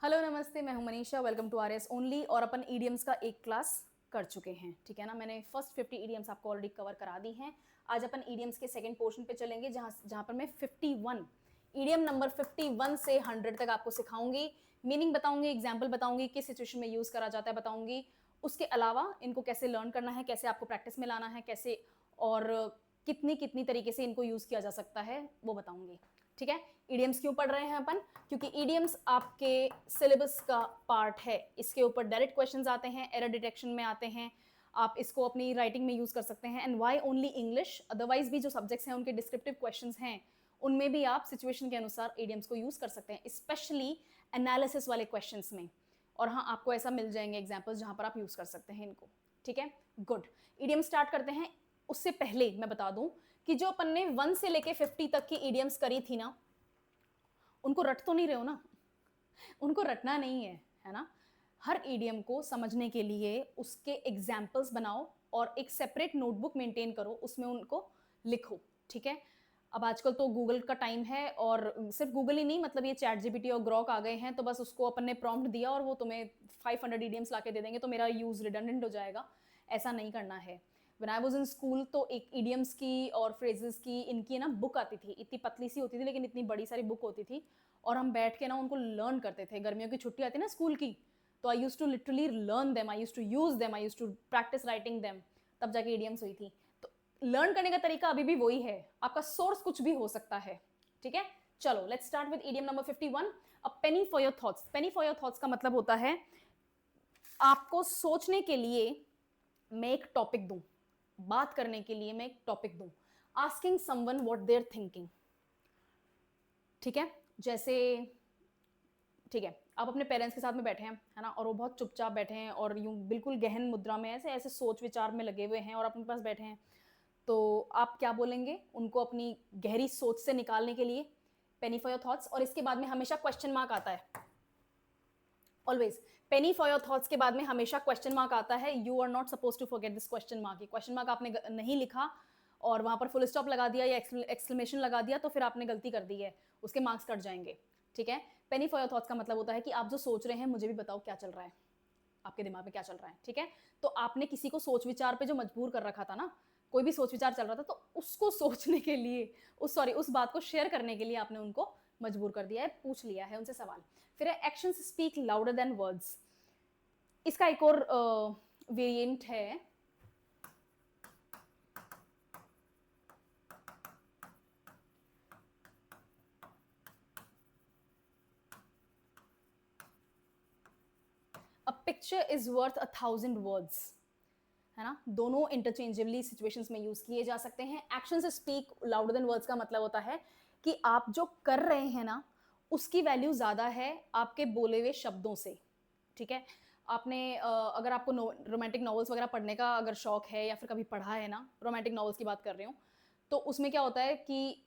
Hello नमस्ते, मैं हूं Manisha. Welcome to RS only. और अपन ईडियम्स का एक क्लास कर चुके हैं, ठीक है ना। मैंने फर्स्ट 50 ईडियम्स आपको ऑलरेडी कवर करा दी हैं। आज अपन ईडियम्स के सेकंड पोर्शन पे चलेंगे, जहां पर मैं 51 ईडियम नंबर 51 से 100 तक आपको सिखाऊंगी, मीनिंग बताऊंगी, एग्जाम्पल बताऊंगी, किस सिचुएशन में यूज करा जाता है बताऊंगी। उसके अलावा इनको कैसे लर्न करना है, कैसे आपको प्रैक्टिस में लाना है, कैसे और कितनी कितनी तरीके से इनको यूज किया जा सकता है वो बताऊंगी, ठीक है। ईडियम्स क्यों पढ़ रहे हैं अपन? क्योंकि ईडियम्स आपके सिलेबस का पार्ट है। इसके ऊपर डायरेक्ट क्वेश्चंस आते हैं, एरर डिटेक्शन में आते हैं, आप इसको अपनी राइटिंग में यूज कर सकते हैं। And why only English? Otherwise भी जो सब्जेक्ट्स हैं उनके डिस्क्रिप्टिव क्वेश्चंस हैं, उनमें भी आप सिचुएशन के अनुसार ईडियम्स को यूज कर सकते हैं, स्पेशली एनालिसिस वाले क्वेश्चंस में। और हाँ, आपको ऐसा मिल जाएंगे एग्जाम्पल्स जहां पर आप यूज कर सकते हैं इनको, ठीक है। गुड, ईडियम स्टार्ट करते हैं। उससे पहले मैं बता दूं कि जो अपन ने 1 से लेके 50 तक की ईडियम्स करी थी ना, उनको रट तो नहीं रहे हो ना? उनको रटना नहीं है ना। हर ईडियम को समझने के लिए उसके एग्जाम्पल्स बनाओ और एक सेपरेट नोटबुक मेंटेन करो, उसमें उनको लिखो, ठीक है। अब आजकल तो गूगल का टाइम है, और सिर्फ गूगल ही नहीं, मतलब ये चैट जीपीटी और ग्रॉक आ गए हैं, तो बस उसको अपन ने प्रॉम्प्ट दिया और वो तुम्हें 500 ईडियम्स लाके दे देंगे, तो मेरा यूज रिडंडेंट हो जाएगा। ऐसा नहीं करना है। When I was in school तो एक ईडियम्स की और फ्रेजेस की इनकी ना बुक आती थी, इतनी पतली सी होती थी लेकिन इतनी बड़ी सारी बुक होती थी, और हम बैठ के ना उनको लर्न करते थे। गर्मियों की छुट्टी आती ना स्कूल की, तो I use to literally learn them, I use to use them, I use to practice writing them, तब जाके ईडियम्स हुई थी। तो लर्न करने का तरीका अभी भी वही है, आपका सोर्स कुछ भी हो सकता है, ठीक है। चलो let's start with idiom number 51। A Penney for your thoughts. Penney for your thoughts का मतलब होता है आपको सोचने के लिए मैं एक टॉपिक दूं, बात करने के लिए मैं एक टॉपिक दूं। Asking someone what they are thinking, ठीक है। जैसे, ठीक है, आप अपने पेरेंट्स के साथ में बैठे हैं, है ना, और वो बहुत चुपचाप बैठे हैं और यूं बिल्कुल गहन मुद्रा में ऐसे ऐसे सोच विचार में लगे हुए हैं और अपने पास बैठे हैं, तो आप क्या बोलेंगे उनको अपनी गहरी सोच से निकालने के लिए? Penny for your thoughts. और इसके बाद में हमेशा क्वेश्चन मार्क आता है, always. Penny for your thoughts के बाद में हमेशा क्वेश्चन मार्क आता है। You are not suppose to forget this question mark. ये क्वेश्चन मार्क आपने नहीं लिखा और वहां पर फुल स्टॉप लगा दिया या एक्सक्लेमेशन लगा दिया, तो फिर आपने गलती कर दी है, उसके मार्क्स कट जाएंगे, ठीक है। पेनी फॉर योर थॉट्स का मतलब होता है कि आप जो सोच रहे हैं मुझे भी बताओ क्या चल रहा है, आपके दिमाग में क्या चल रहा है, ठीक है। तो आपने किसी को सोच विचार पे जो मजबूर कर रखा था ना, कोई भी सोच विचार चल रहा था, तो उसको सोचने के लिए, उस बात को शेयर करने के लिए आपने उनको मजबूर कर दिया है, पूछ लिया है उनसे सवाल। फिर है actions speak louder than words. इसका एक और वेरिएंट है, a picture is worth 1,000 words, है ना। दोनों इंटरचेंजेबली सिचुएशंस में यूज किए जा सकते हैं। एक्शन से स्पीक लाउडर देन वर्ड्स का मतलब होता है कि आप जो कर रहे हैं ना, उसकी वैल्यू ज्यादा है आपके बोले हुए शब्दों से, ठीक है। आपने अगर आपको रोमांटिक नॉवेल्स वगैरह पढ़ने का अगर शौक है या फिर कभी पढ़ा है ना, रोमांटिक नॉवेल्स की बात कर रही हूँ, तो उसमें क्या होता है कि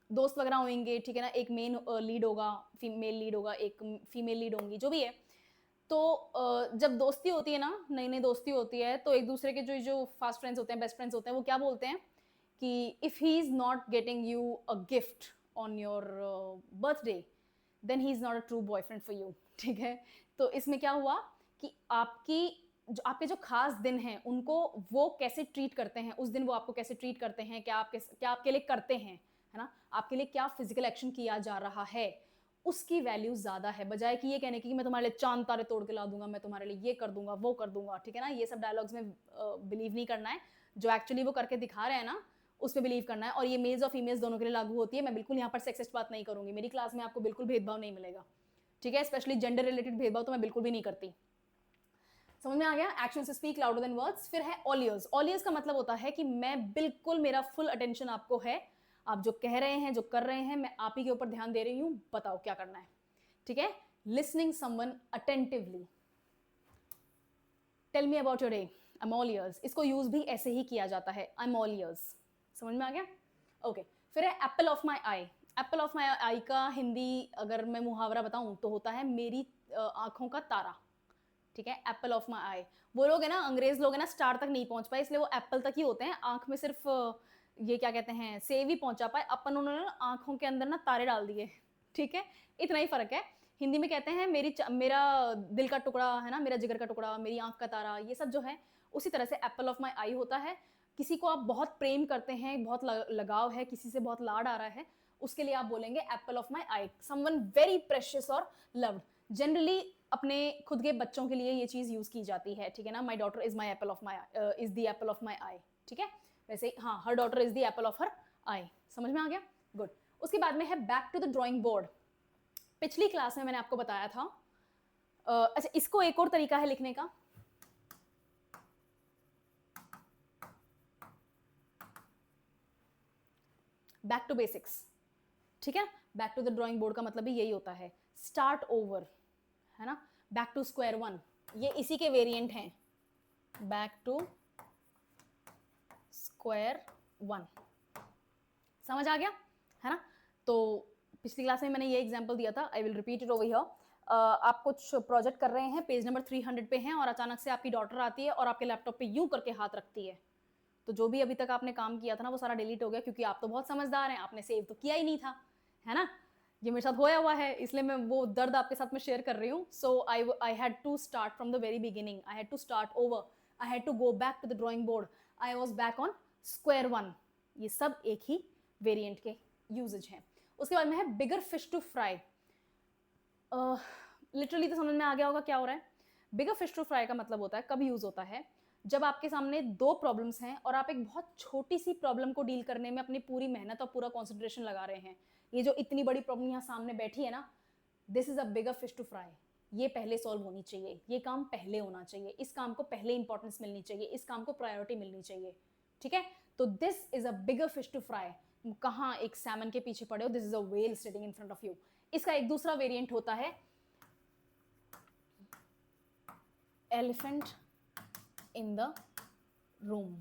दोस्त वगैरह होंगे, ठीक है ना, एक मेन लीड होगा, फीमेल लीड होगा, एक फीमेल लीड होंगी, जो भी है। तो जब दोस्ती होती है ना, नई नई दोस्ती होती है, तो एक दूसरे के जो जो फास्ट फ्रेंड्स होते हैं, बेस्ट फ्रेंड्स होते हैं, वो क्या बोलते हैं कि if he is not getting you a gift on your birthday, then he is not a true boyfriend for you, ठीक है। तो इसमें क्या हुआ कि आपके जो खास दिन हैं उनको वो कैसे ट्रीट करते हैं, उस दिन वो आपको कैसे ट्रीट करते हैं, क्या आपके लिए करते हैं, है ना, आपके लिए क्या फिजिकल एक्शन किया जा रहा है, उसकी वैल्यू ज्यादा है, बजाय कि ये कहने की कि मैं तुम्हारे लिए चांद तारे तोड़ के ला दूंगा, मैं तुम्हारे लिए ये कर दूंगा, वो कर दूंगा, ठीक है ना। ये सब डायलॉग्स में बिलीव नहीं करना है, जो एक्चुअली वो करके दिखा रहे हैं ना, उस पर बिलीव करना है। और ये मेल्स और फीमेल्स दोनों के लिए लागू होती है। मैं बिल्कुल यहाँ पर सेक्सिस्ट बात नहीं करूंगी, मेरी क्लास में आपको बिल्कुल भेदभाव नहीं मिलेगा, ठीक है। स्पेशली जेंडर रिलेटेड भेदभाव तो मैं बिल्कुल भी नहीं करती। समझ में आ गया? एक्शन से स्पीक लाउडर देन वर्ड्स। फिर है ऑल ईयर्स। ऑल ईयर्स का मतलब होता है कि मैं बिल्कुल, मेरा फुल अटेंशन आपको है, आप जो कह रहे हैं, जो कर रहे हैं, मैं आप ही के ऊपर ध्यान दे रही हूं, बताओ क्या करना है, ठीक है। Listening someone attentively. Tell me about your day, I am all ears. इसको यूज भी ऐसे ही किया जाता है, आई एम ऑल ईयर्स। समझ में आ गया? ओके। फिर है apple of my eye. Apple of my eye का हिंदी अगर मैं मुहावरा बताऊं तो होता है मेरी आंखों का तारा, ठीक है। एप्पल ऑफ माई आई। वो लोग है ना, अंग्रेज लोग है ना, स्टार तक नहीं पहुंच पाए, इसलिए वो एप्पल तक ही होते हैं, आंख में सिर्फ ये क्या कहते हैं, सेव ही पहुंचा पाए। अपन उन्होंने आंखों के अंदर ना तारे डाल दिए, ठीक है। इतना ही फर्क है हिंदी में कहते हैं मेरा दिल का टुकड़ा है ना, मेरा जिगर का टुकड़ा, मेरी आंख का तारा, ये सब जो है उसी तरह से एप्पल ऑफ माई आई होता है। किसी को आप बहुत प्रेम करते हैं, बहुत लगाव है, किसी से बहुत लाड आ रहा है, उसके लिए आप बोलेंगे Apple of my I, someone very precious और लव्ड। जनरली अपने खुद के बच्चों के लिए ये चीज़ यूज़ की जाती है, ठीक है ना, my daughter is my apple of my is the apple of my eye, ठीक है। वैसे हाँ, her daughter is the apple of her eye, समझ में आ गया, गुड। उसके बाद में है back to the drawing board. पिछली क्लास में मैंने आपको बताया था, अच्छा इसको एक और तरीका है लिखने का, बैक टू बेसिक्स, ठीक है। Back to the drawing board का मतलब भी यही होता है, स्टार्ट ओवर, है ना, बैक टू स्क्वायर वन, ये इसी के वेरिएंट हैं, बैक टू स्क्वायर वन, समझ आ गया, है ना। तो पिछली क्लास में मैंने ये एग्जांपल दिया था, I will repeat it over here. आप कुछ प्रोजेक्ट कर रहे हैं, पेज नंबर 300 पे हैं, और अचानक से आपकी डॉटर आती है और आपके लैपटॉप पे यूं करके हाथ रखती है, तो जो भी अभी तक आपने काम किया था ना वो सारा डिलीट हो गया, क्योंकि आप तो बहुत समझदार हैं, आपने सेव तो किया ही नहीं था, है ना। ये मेरे साथ होया हुआ है, इसलिए मैं वो दर्द आपके साथ में शेयर कर रही हूँ। So I had to start from the very beginning, I had to start over, I had to go back to the drawing board, I was back on square one. ये सब एक ही वेरिएंट के usage हैं। उसके बाद में है बिगर fish to fry. Literally तो समझ में आ गया होगा क्या हो रहा है। बिगर फिश टू फ्राई का मतलब होता है, कब यूज होता है, जब आपके सामने दो प्रॉब्लम्स हैं और आप एक बहुत छोटी सी प्रॉब्लम को डील करने में अपनी पूरी मेहनत और पूरा कॉन्सेंट्रेशन लगा रहे हैं। ये जो इतनी बड़ी प्रॉब्लम यहाँ सामने बैठी है ना, this is a bigger fish to fry, ये पहले सॉल्व होनी चाहिए, ये काम पहले होना चाहिए, इस काम को पहले इंपॉर्टेंस मिलनी चाहिए, इस काम को प्रायोरिटी मिलनी चाहिए, ठीक है। तो this is a bigger fish to fry. कहाँ एक सैमन के पीछे पड़े हो, this is a whale sitting in front of you. इसका एक दूसरा वेरिएंट होता है एलिफेंट इन द रूम,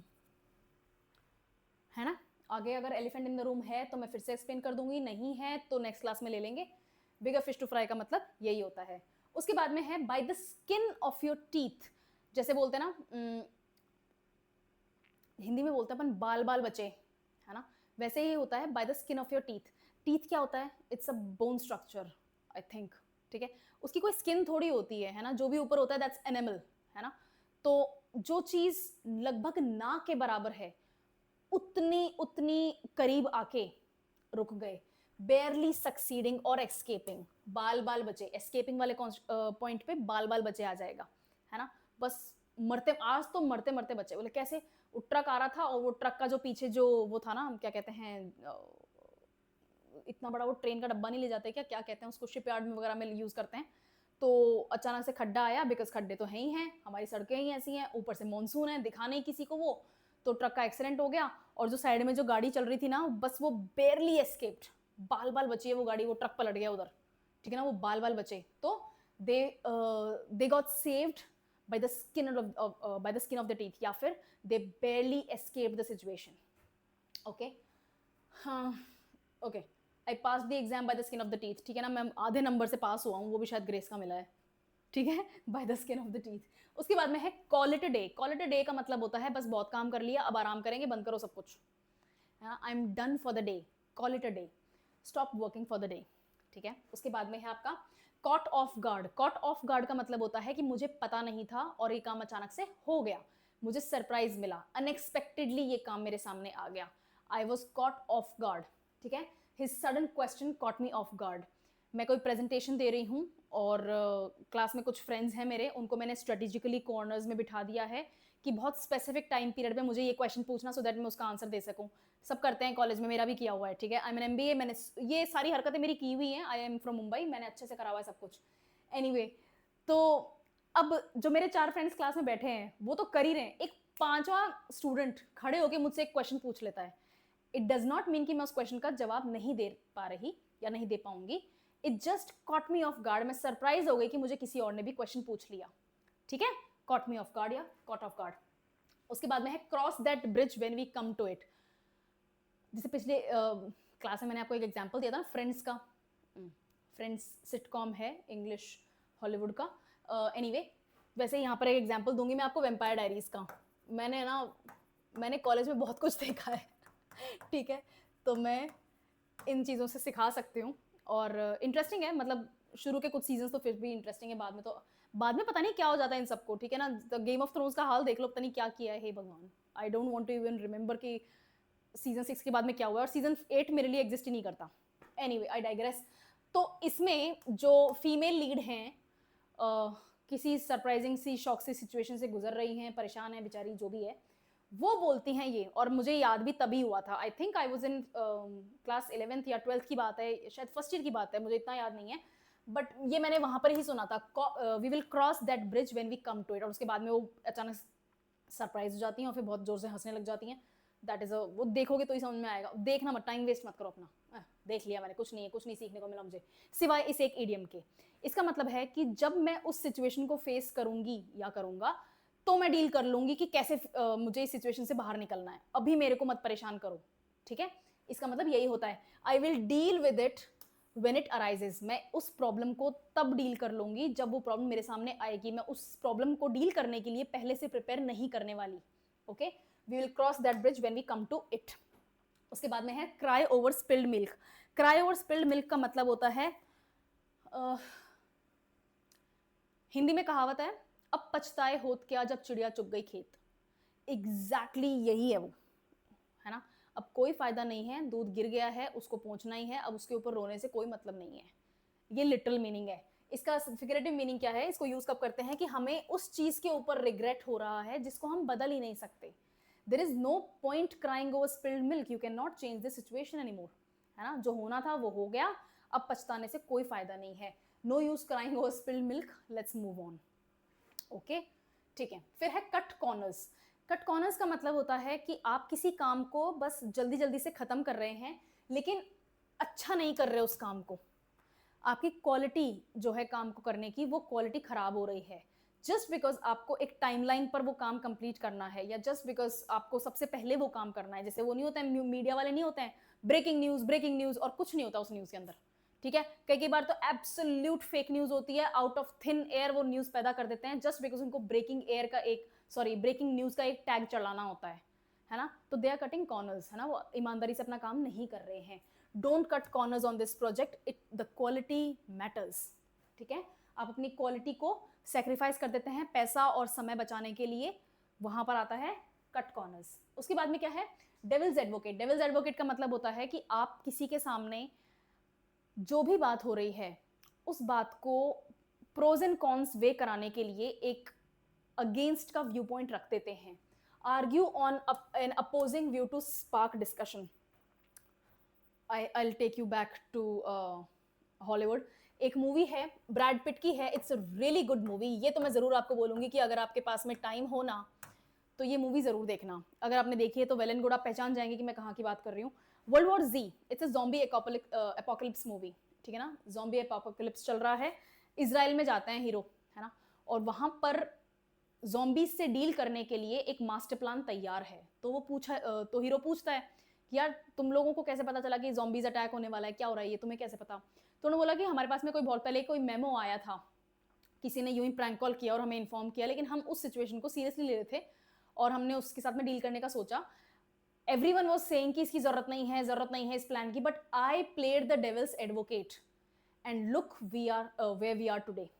है ना। आगे अगर एलिफेंट इन द रूम है तो मैं फिर से एक्सप्लेन कर दूंगी, नहीं है तो नेक्स्ट क्लास में ले लेंगे। बिगर फिश टू फ्राई का मतलब यही होता है। उसके बाद में है by the skin of your teeth, जैसे बोलते हैं ना, हिंदी में बोलते हैं अपन बाल बाल बचे, है ना, वैसे ही होता है by the skin of your teeth. Teeth क्या होता है, it's a bone structure I think, ठीक है। उसकी कोई स्किन थोड़ी होती है ना, जो भी ऊपर होता है दैट्स एनिमल, है ना। तो जो चीज लगभग ना के बराबर है, उतनी उतनी करीब आके रुक गए, बेयरली सक्सीडिंग और एस्केपिंग, बाल बाल बचे, एस्केपिंग वाले पॉइंट पे बाल बाल बचे आ जाएगा, है ना। बस मरते, आज तो मरते मरते बचे। बोले कैसे, वो ट्रक आ रहा था और वो ट्रक का जो पीछे जो वो था ना, क्या कहते हैं, इतना बड़ा वो ट्रेन का डब्बा नहीं ले जाते क्या, क्या कहते हैं उसको, शिपयार्ड में वगैरह में यूज करते हैं। तो अचानक से खड्डा आया, बिकॉज खड्डे तो हैं ही हैं, हमारी सड़कें ही ऐसी हैं, ऊपर से मानसून है, दिखा नहीं किसी को वो, तो ट्रक का एक्सीडेंट हो गया, और जो साइड में जो गाड़ी चल रही थी ना, बस वो बेयरली एस्केप्ड, बाल बाल बची है वो गाड़ी, वो ट्रक पलट गया उधर, ठीक है ना, वो बाल बाल बचे। तो they got saved by the skin of the teeth, या फिर they barely escaped the situation. Okay, okay, I passed the exam by the skin of the teeth, ठीक है ना, मैं आधे नंबर से पास हुआ हूँ, वो भी शायद ग्रेस का मिला है, ठीक है, by the skin of the teeth। उसके बाद में है call it a day। call it a day का मतलब होता है बस बहुत काम कर लिया, अब आराम करेंगे, बंद करो सब कुछ, I am done for the day, call it a day, stop working for the day, ठीक है। उसके बाद में है आपका caught off guard. Caught off guard का मतलब होता है कि मुझे पता नहीं था और ये काम अचानक से हो गया, मुझे सरप्राइज मिला, अनएक्सपेक्टेडली ये काम मेरे सामने आ गया, I was caught off guard, ठीक है। His sudden question cot me off guard. मैं कोई प्रेजेंटेशन दे रही हूँ और क्लास में कुछ फ्रेंड्स हैं मेरे, उनको मैंने स्ट्रेटेजिकली कॉर्नर्स में बिठा दिया है कि बहुत स्पेसिफिक टाइम पीरियड में मुझे ये क्वेश्चन पूछना, सो दैट मैं उसका आंसर दे सकूं। सब करते हैं कॉलेज में, मेरा भी किया हुआ है, ठीक है। आई एम एन MBA, मैंने ये सारी हरकतें मेरी की हुई हैं, आई एम फ्रॉम मुंबई, मैंने अच्छे से करा हुआ है सब कुछ। एनीवे, तो अब जो मेरे 4 फ्रेंड्स क्लास में बैठे हैं वो तो कर ही रहे हैं, एक 5वां स्टूडेंट खड़े होकर मुझसे एक क्वेश्चन पूछ लेता है। इट डज नॉट मीन कि मैं उस क्वेश्चन का जवाब नहीं दे पा रही या नहीं दे पाऊंगी, it just cot me off guard, मैं सरप्राइज हो गई कि मुझे किसी और ने भी क्वेश्चन पूछ लिया, ठीक है। कॉट मी ऑफ गार्ड या कॉट ऑफ गार्ड। उसके बाद में है cross that bridge when we come to it. जैसे पिछले क्लास में मैंने आपको एक एग्जांपल दिया था फ्रेंड्स का, फ्रेंड्स सिटकॉम है इंग्लिश हॉलीवुड का, एनीवे वैसे यहाँ पर एक एग्जांपल दूंगी मैं आपको वेम्पायर डायरीज का। मैंने कॉलेज में बहुत कुछ देखा है ठीक है, तो मैं इन चीज़ों से सिखा सकती हूँ, और इंटरेस्टिंग है, मतलब शुरू के कुछ सीजन तो फिर भी इंटरेस्टिंग है, बाद में पता नहीं क्या हो जाता है इन सबको, ठीक है ना। गेम ऑफ थ्रोन्स का हाल देख लो, पता नहीं क्या किया है, हे भगवान। I don't want to even remember कि सीजन 6 के बाद में क्या हुआ, और सीजन 8 मेरे लिए एग्जिस्ट ही नहीं करता। Anyway, I digress. तो इसमें जो फीमेल लीड हैं, किसी सरप्राइजिंग सी शॉक सी सिचुएशन से गुजर रही हैं, परेशान है बेचारी, जो भी है, वो बोलती हैं ये, और मुझे याद भी तभी हुआ था। I think I was in class 11th या 12th की बात है, शायद फर्स्ट ईयर की बात है, मुझे इतना याद नहीं है, बट ये मैंने वहां पर ही सुना था। We will cross that bridge when we come to it. और उसके बाद में वो अचानक सरप्राइज हो जाती हैं और फिर बहुत जोर से हंसने लग जाती हैं। दैट इज वो देखोगे तो ही समझ में आएगा, देखना मत, टाइम वेस्ट मत करो अपना। देख लिया मैंने, कुछ नहीं है, कुछ नहीं सीखने को मिला मुझे सिवाय इस एक ईडियम के। इसका मतलब है कि जब मैं उस सिचुएशन को फेस करूंगी या करूंगा, तो मैं डील कर लूंगी कि कैसे मुझे इस सिचुएशन से बाहर निकलना है। अभी मेरे को मत परेशान करो, ठीक है। इसका मतलब यही होता है, I will deal with it when it arises. मैं उस प्रॉब्लम को तब डील कर लूंगी जब वो प्रॉब्लम मेरे सामने आएगी। मैं उस प्रॉब्लम को डील करने के लिए पहले से प्रिपेयर नहीं करने वाली। Okay, we will cross that bridge when we come to it. उसके बाद में है cry over spilled milk. Cry over spilled milk का मतलब होता है, हिंदी में कहावत है, अब पछताए होत क्या जब चिड़िया चुग गई खेत। एग्जैक्टली यही है वो, है ना। अब कोई फायदा नहीं है, दूध गिर गया है, उसको पहुंचना ही है, अब उसके ऊपर रोने से कोई मतलब नहीं है। ये लिटरल मीनिंग है इसका। फिगरेटिव मीनिंग क्या है, इसको यूज कब करते हैं कि हमें उस चीज के ऊपर रिग्रेट हो रहा है जिसको हम बदल ही नहीं सकते। There is no point crying over spilled milk, you can not change the situation anymore, है ना। जो होना था वो हो गया, अब पछताने से कोई फायदा नहीं है। No use crying over spilled milk, let's move on. Okay, ठीक है। फिर है कट कॉर्नर्स। कट कॉर्नर्स का मतलब होता है कि आप किसी काम को बस जल्दी जल्दी से खत्म कर रहे हैं, लेकिन अच्छा नहीं कर रहे उस काम को। आपकी क्वालिटी जो है काम को करने की, वो क्वालिटी खराब हो रही है। जस्ट बिकॉज आपको एक टाइमलाइन पर वो काम कंप्लीट करना है, या जस्ट बिकॉज आपको सबसे पहले वो काम करना है। जैसे वो नहीं होता है, मीडिया वाले नहीं होते हैं, ब्रेकिंग न्यूज और कुछ नहीं होता उस न्यूज के अंदर, ठीक है। कई बार तो एब्सोल्यूट फेक न्यूज होती है, आउट ऑफ थिन एयर वो न्यूज पैदा कर देते हैं, जस्ट बिकॉज उनको ब्रेकिंग न्यूज का एक टैग चढ़ाना होता है ना। तो दे आर कटिंग कॉर्नर्स, है ना, वो ईमानदारी से अपना काम नहीं कर रहे हैं। Don't cut corners on this project, it the quality matters, ठीक है। आप अपनी क्वालिटी को सेक्रीफाइस कर देते हैं पैसा और समय बचाने के लिए, वहां पर आता है कट कॉर्नर्स। उसके बाद में क्या है, डेविल्स एडवोकेट। डेविल्स एडवोकेट का मतलब होता है कि आप किसी के सामने जो भी बात हो रही है, उस बात को प्रोज एंड कॉन्स वे कराने के लिए एक अगेंस्ट का व्यू पॉइंट रख देते हैं। Argue on an opposing view to spark discussion. I'll take you back to Hollywood. एक मूवी है, ब्रैड पिट की है, it's a really good movie. ये तो मैं ज़रूर आपको बोलूँगी कि अगर आपके पास में टाइम हो ना, तो ये मूवी ज़रूर देखना। अगर आपने देखी है तो वेल एंड गुड, आप पहचान जाएंगे कि मैं कहाँ की बात कर रही हूँ। World war Z, it's a zombie apocalypse movie, ठीक है ना। ज़ॉम्बी एपोकलिप्स चल रहा है, इसराइल में जाते हैं हीरो, है ना, और वहाँ पर ज़ॉम्बीज से डील करने के लिए एक मास्टर प्लान तैयार है। तो तो हीरो पूछता है कि यार तुम लोगों को कैसे पता चला कि ज़ॉम्बीज अटैक होने वाला है, क्या हो रहा है ये तुम्हें कैसे पता। तो उन्होंने बोला कि हमारे पास में बहुत पहले कोई मेमो आया था, किसी ने यूं ही प्रैंक कॉल किया और हमें इन्फॉर्म किया, लेकिन हम उस सिचुएशन को सीरियसली ले रहे थे और हमने उसके साथ में डील करने का सोचा। एवरीवन वाज सेइंग कि इसकी जरूरत नहीं है इस प्लान की, but I played the devil's advocate and look we are where we are today.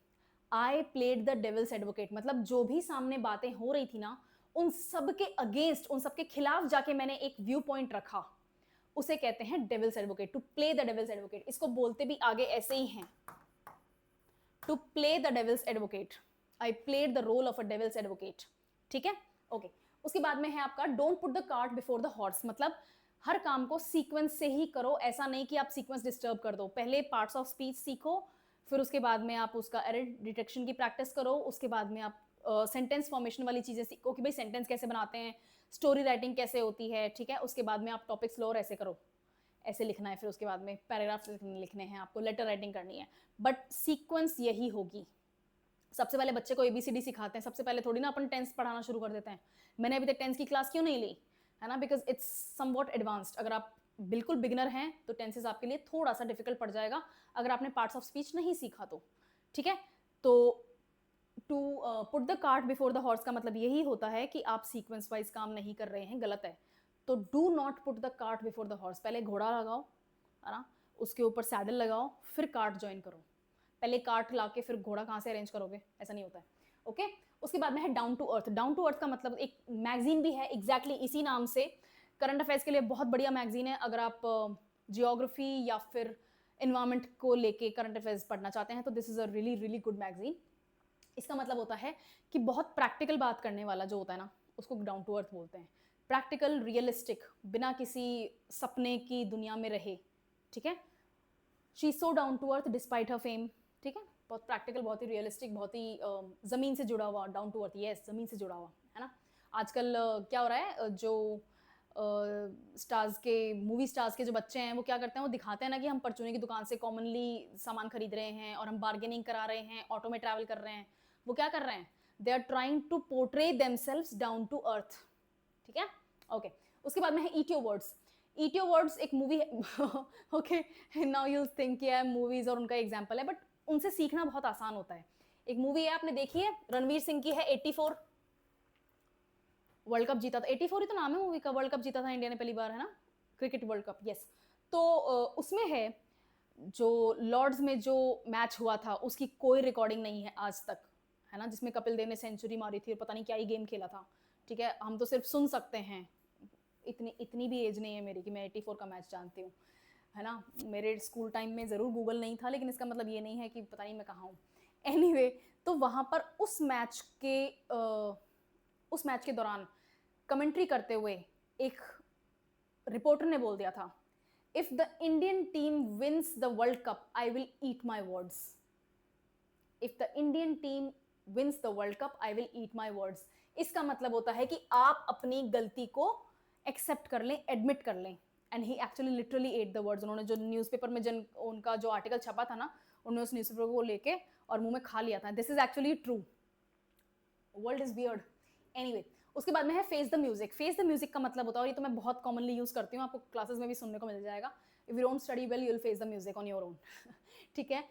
I played the devil's advocate, मतलब जो भी सामने बातें हो रही थी ना, उन सब के अगेंस्ट, उन सब के खिलाफ जाके मैंने एक व्यू पॉइंट रखा, उसे कहते हैं devil's advocate, to play the devil's advocate. इसको बोलते भी आगे ऐसे ही हैं, to play the devil's advocate. I played the role of a devil's advocate, ठीक है, ओके। उसके बाद में है आपका don't put the cart before the horse. मतलब हर काम को सीक्वेंस से ही करो, ऐसा नहीं कि आप सीक्वेंस डिस्टर्ब कर दो। पहले पार्ट्स ऑफ स्पीच सीखो, फिर उसके बाद में आप उसका एरर डिटेक्शन की प्रैक्टिस करो, उसके बाद में आप सेंटेंस फॉर्मेशन वाली चीज़ें सीखो कि भाई सेंटेंस कैसे बनाते हैं, स्टोरी राइटिंग कैसे होती है, ठीक है। उसके बाद में आप टॉपिक्स लो और ऐसे करो, ऐसे लिखना है, फिर उसके बाद में पैराग्राफ्स लिखने हैं आपको, लेटर राइटिंग करनी है, बट सीक्वेंस यही होगी। सबसे पहले बच्चे को ABCD सिखाते हैं, सबसे पहले थोड़ी ना अपन टेंस पढ़ाना शुरू कर देते हैं। मैंने अभी तक टेंस की क्लास क्यों नहीं ली, है ना, बिकॉज इट्स समवॉट एडवांस्ड। अगर आप बिल्कुल बिगिनर हैं तो टेंसेस आपके लिए थोड़ा सा डिफिकल्ट पड़ जाएगा अगर आपने पार्ट्स ऑफ स्पीच नहीं सीखा तो, ठीक है। तो to put the cart before the horse का मतलब यही होता है कि आप सीक्वेंस वाइज काम नहीं कर रहे हैं, गलत है। तो do not put the cart before the horse, पहले घोड़ा लगाओ, है ना, उसके ऊपर सैडल लगाओ, फिर कार्ट ज्वाइन करो, पहले कार्ट ला के फिर घोड़ा कहाँ से अरेंज करोगे, ऐसा नहीं होता है। ओके, उसके बाद में है down to earth. Down to earth का मतलब एक मैगजीन भी है एग्जैक्टली इसी नाम से, करंट अफेयर्स के लिए बहुत बढ़िया मैगजीन है। अगर आप जियोग्राफी या फिर इन्वायरमेंट को लेके करंट अफेयर्स पढ़ना चाहते हैं तो this is a really really good magazine. इसका मतलब होता है कि बहुत प्रैक्टिकल बात करने वाला जो होता है ना, उसको डाउन टू अर्थ बोलते हैं। प्रैक्टिकल, रियलिस्टिक, बिना किसी सपने की दुनिया में रहे, ठीक है। She so down to earth despite her fame, ठीक है। बहुत प्रैक्टिकल, बहुत ही रियलिस्टिक, बहुत ही ज़मीन से जुड़ा हुआ, डाउन टू अर्थ, यस, ज़मीन से जुड़ा हुआ, है ना। आजकल क्या हो रहा है, जो स्टार्स के, मूवी स्टार्स के जो बच्चे हैं वो क्या करते हैं, वो दिखाते हैं ना कि हम परचूनी की दुकान से कॉमनली सामान खरीद रहे हैं और हम बार्गेनिंग करा रहे हैं, ऑटो में ट्रैवल कर रहे हैं। वो क्या कर रहे हैं, they are trying to portray themselves down to earth, ठीक है। ओके, उसके बाद में है eat your words. Eat your words एक मूवी है ओके, नाउ यू थिंक ये मूवीज और उनका एग्जाम्पल है, बट उनसे सीखना बहुत आसान होता है। एक मूवी है, आपने देखी है, रणवीर सिंह की है, 84, वर्ल्ड कप जीता था, 84 ही तो नाम है मूवी का, वर्ल्ड कप जीता था इंडिया ने पहली बार, है ना, क्रिकेट वर्ल्ड कप, यस। तो उसमें है, जो लॉर्ड्स में जो मैच हुआ था उसकी कोई रिकॉर्डिंग नहीं है आज तक, है ना, जिसमें कपिल देव ने सेंचुरी मारी थी और पता नहीं क्या ही गेम खेला था, ठीक है। हम तो सिर्फ सुन सकते हैं, इतनी भी एज नहीं है मेरी कि मैं 84 का मैच जानती हूँ, है ना। मेरे स्कूल टाइम में ज़रूर गूगल नहीं था, लेकिन इसका मतलब ये नहीं है कि पता नहीं मैं कहाँ हूँ। एनीवे, तो वहाँ पर उस मैच के दौरान कमेंट्री करते हुए एक रिपोर्टर ने बोल दिया था, if the Indian team wins the world cup I will eat my words. If the Indian team wins the world cup I will eat my words. इसका मतलब होता है कि आप अपनी गलती को एक्सेप्ट कर लें, एडमिट कर लें। And he actually literally at the words. उन्होंने जो न्यूज़पेपर में उनका जो आर्टिकल छपा था ना, उन्होंने उस न्यूज़पेपर को लेके और मुंह में खा लिया था। This is actually true, world is weird. Anyway, उसके बाद में है face the music. Face the music का मतलब होता है, और ये तो मैं बहुत कॉमनली यूज करती हूँ, आपको क्लासेस में भी सुनने को मिल जाएगा, if you don't study well you will face the music on your own ठीक है।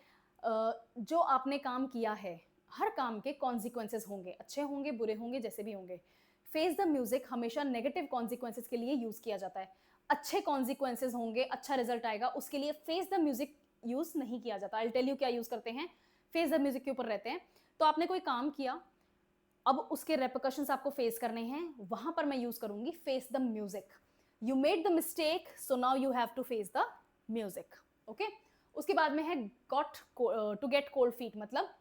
जो आपने काम किया है, हर काम के कॉन्सिक्वेंसेज होंगे, अच्छे होंगे, बुरे होंगे, जैसे भी होंगे। फेस द म्यूजिक हमेशा नेगेटिव कॉन्सिक्वेंसेज के लिए यूज किया जाता है। अच्छे कॉन्सिक्वेंसेज होंगे, अच्छा रिजल्ट आएगा, उसके लिए फेस द म्यूजिक यूज नहीं किया जाता। आई टेल यू क्या यूज करते हैं, फेस द म्यूजिक के ऊपर रहते हैं। तो आपने कोई काम किया, अब उसके रेपरकशंस आपको फेस करने हैं, वहां पर मैं यूज करूंगी face the music. You made the mistake, so now you have to face the music. Okay, उसके बाद में है got to get cold feet, मतलब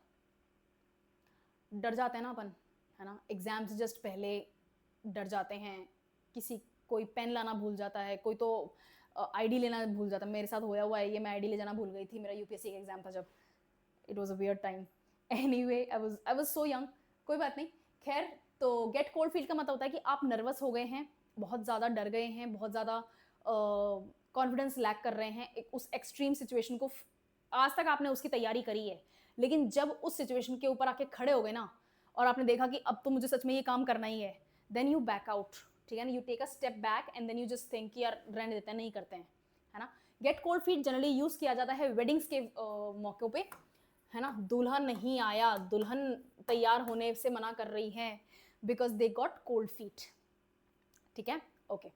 डर जाते हैं ना अपन, है ना, एग्जाम से जस्ट पहले डर जाते हैं, कोई पेन लाना भूल जाता है, कोई तो आईडी लेना भूल जाता है। मेरे साथ होया हुआ है ये, मैं आईडी ले जाना भूल गई थी, मेरा यूपीएससी का एग्जाम था जब, it was a weird time. Anyway, I was so young, कोई बात नहीं, खैर। तो गेट कोल्ड फीट का मतलब होता है कि आप नर्वस हो गए हैं, बहुत ज़्यादा डर गए हैं, बहुत ज़्यादा कॉन्फिडेंस लैक कर रहे हैं, उस एक्सट्रीम सिचुएशन को आज तक आपने उसकी तैयारी करी है, लेकिन जब उस सिचुएशन के ऊपर आके खड़े हो गए ना, और आपने देखा कि अब तो मुझे सच में ये काम करना ही है, देन यू बैक आउट, ठीक है ना, you take a step back and then you just think कि यार रहने देते हैं, नहीं करते हैं, है ना। Gate cold feet generally use किया जाता है वेडिंग्स के मौक़ों पे, है ना। दुल्हन नहीं आया, दुल्हन तैयार होने से मना कर रही है because they got cold feet, ठीक है। ओके,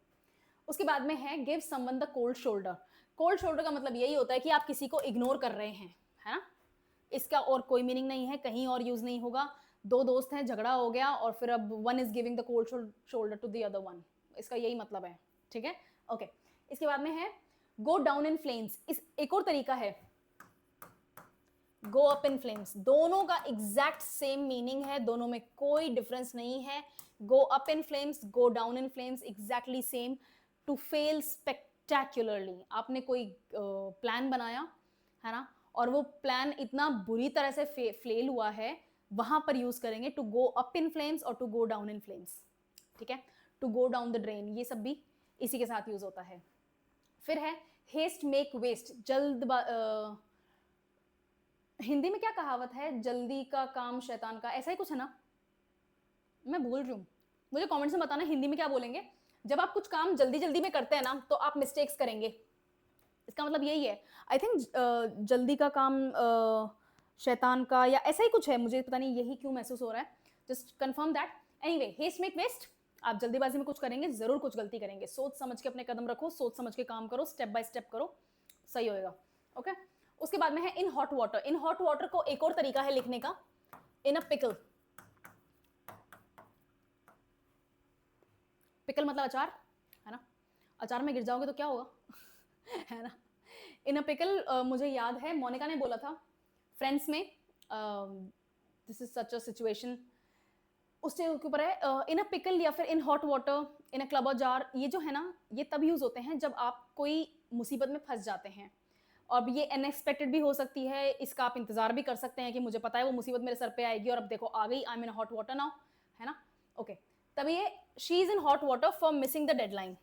उसके बाद में है give someone the cold shoulder. Cold shoulder का मतलब यही होता है कि आप किसी को इग्नोर कर रहे हैं, है ना। इसका और कोई मीनिंग नहीं है, कहीं और यूज नहीं होगा। दो दोस्त हैं, झगड़ा हो गया और फिर अब one is giving the cold shoulder to the other one, इसका यही मतलब है, ठीक है। ओके, इसके बाद में है गो डाउन इन फ्लेम्स। इस एक और तरीका है, गो अप इन फ्लेम्स। दोनों का एग्जैक्ट सेम मीनिंग है, दोनों में कोई डिफरेंस नहीं है। Go up in flames, go down in flames, exactly same. To fail spectacularly, आपने कोई प्लान बनाया, है ना, और वो प्लान इतना बुरी तरह से फेल हुआ है, वहां पर यूज करेंगे to go up in flames और to go down in flames, ठीक है। To go down the drain, ये सब भी इसी के साथ यूज होता है। फिर है हेस्ट मेक वेस्ट, हिंदी में क्या कहावत है, जल्दी का काम शैतान का, ऐसा ही कुछ है ना, मैं भूल रही हूँ, मुझे कमेंट्स में बताना हिंदी में क्या बोलेंगे। जब आप कुछ काम जल्दी जल्दी में करते हैं ना, तो आप मिस्टेक्स करेंगे, इसका मतलब यही है। आई थिंक जल्दी का काम शैतान का, या ऐसा ही कुछ है, मुझे पता नहीं यही क्यों महसूस हो रहा है, just confirm that. Anyway, haste make waste, आप जल्दीबाजी में कुछ करेंगे, जरूर कुछ गलती करेंगे, सोच समझ के अपने कदम रखो, सोच समझ के काम करो, स्टेप बाय स्टेप करो, सही होएगा। ओके, उसके बाद में है इन हॉट वाटर। इन हॉट वाटर को एक और तरीका है लिखने का, इन अ पिकल। पिकल मतलब अचार, है ना? अचार में गिर जाओगे तो क्या होगा है ना? इन अ पिकल मुझे याद है मोनिका ने बोला था फ्रेंड्स में, this is such a situation, उसके ऊपर है इन अ पिकल या फिर इन hot water, in a club और जार। ये जो है ना, ये तब यूज होते हैं जब आप कोई मुसीबत में फंस जाते हैं, और ये अनएक्सपेक्टेड भी हो सकती है, इसका आप इंतजार भी कर सकते हैं कि मुझे पता है वो मुसीबत मेरे सर पे आएगी और अब देखो आ गई, I am in hot water now, है ना? ओके, तब ये she is in hot water for missing the deadline.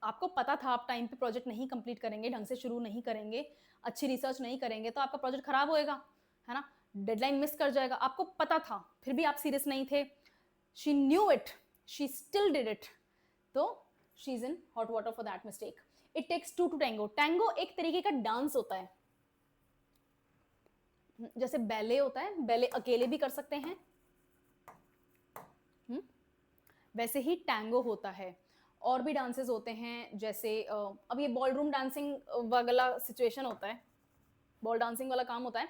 आपको पता था आप टाइम पे प्रोजेक्ट नहीं कंप्लीट करेंगे, ढंग से शुरू नहीं करेंगे, अच्छी रिसर्च नहीं करेंगे तो आपका प्रोजेक्ट खराब होएगा, है ना? डेडलाइन मिस कर जाएगा, आपको पता था, फिर भी आप सीरियस नहीं थे। She knew it, she still did it, तो she is in hot water for that mistake. It takes two to tango. Tango एक तरीके का डांस होता है, जैसे बैले होता है, बैले अकेले भी कर सकते हैं, वैसे ही टैंगो होता है। और भी डांसेस होते हैं, जैसे अब ये बॉल रूम डांसिंग वाला सिचुएशन होता है, बॉल डांसिंग वाला काम होता है,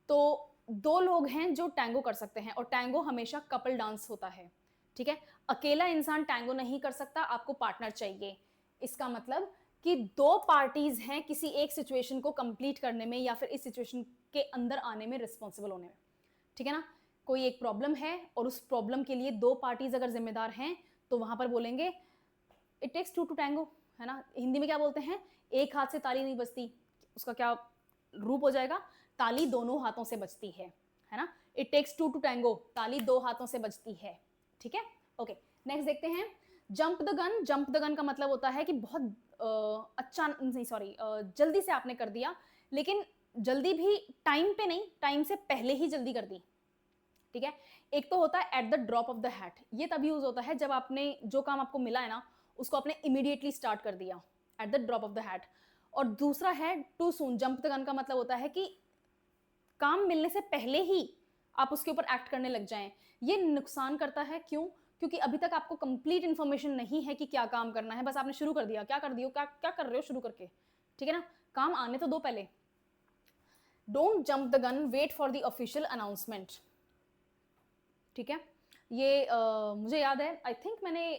तो दो लोग हैं जो टैंगो कर सकते हैं, और टैंगो हमेशा कपल डांस होता है, ठीक है? अकेला इंसान टैंगो नहीं कर सकता, आपको पार्टनर चाहिए। इसका मतलब कि दो पार्टीज हैं किसी एक सिचुएशन को कंप्लीट करने में या फिर इस सिचुएशन के अंदर आने में रिस्पॉन्सिबल होने में, ठीक है ना? कोई एक प्रॉब्लम है और उस प्रॉब्लम के लिए दो पार्टीज अगर जिम्मेदार हैं तो वहां पर बोलेंगे it takes two to tango, है ना? हिंदी में क्या बोलते हैं, एक हाथ से ताली नहीं बजती, उसका क्या रूप हो जाएगा, ताली दोनों हाथों से बजती है ना? It takes two to tango, ताली दो हाथों से बजती है, ठीक है? ओके, नेक्स्ट देखते हैं jump the gun. Jump the gun का मतलब होता है कि बहुत अच्छा नहीं, सॉरी, जल्दी से आपने कर दिया, लेकिन जल्दी भी टाइम पे नहीं, टाइम से पहले ही जल्दी कर दी, ठीक है? एक तो होता है at the drop of the hat, ये तब यूज होता है जब आपने जो काम आपको मिला है ना उसको आपने इमीडिएटली स्टार्ट कर दिया, at the drop of the hat. और दूसरा है too soon. Jump the gun का मतलब होता है कि काम मिलने से पहले ही आप उसके ऊपर एक्ट करने लग जाएं। ये नुकसान करता है, क्यों? क्योंकि अभी तक आपको कंप्लीट इंफॉर्मेशन नहीं है कि क्या काम करना है, बस आपने शुरू कर दिया, क्या कर दियो, क्या क्या कर रहे हो शुरू करके, ठीक है ना? काम आने तो दो पहले। Don't jump the gun, wait for the official announcement, ठीक है? ये मुझे याद है, आई थिंक मैंने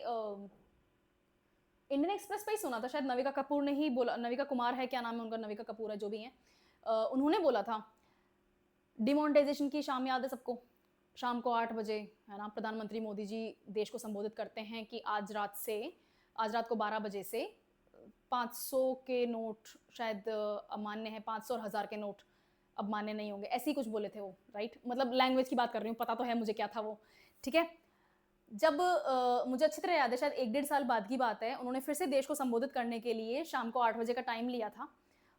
इंडियन एक्सप्रेस पे ही सुना था, शायद नविका कपूर ने ही बोला, नविका कुमार है, क्या नाम है उनका, नविका कपूर है जो भी है, उन्होंने बोला था डिमोनेटाइजेशन की शाम याद है सबको, शाम को 8 बजे, है ना? प्रधानमंत्री मोदी जी देश को संबोधित करते हैं कि आज रात को 12 बजे से 500 के नोट शायद अमान्य है, 500 और 1000 के नोट अब मान्य नहीं होंगे, ऐसे ही कुछ बोले थे वो, राइट? मतलब लैंग्वेज की बात कर रही हूँ, पता तो है मुझे क्या था वो, ठीक है? जब मुझे अच्छी तरह याद है, शायद 1-1.5 साल बाद की बात है, उन्होंने फिर से देश को संबोधित करने के लिए शाम को 8 बजे का टाइम लिया था,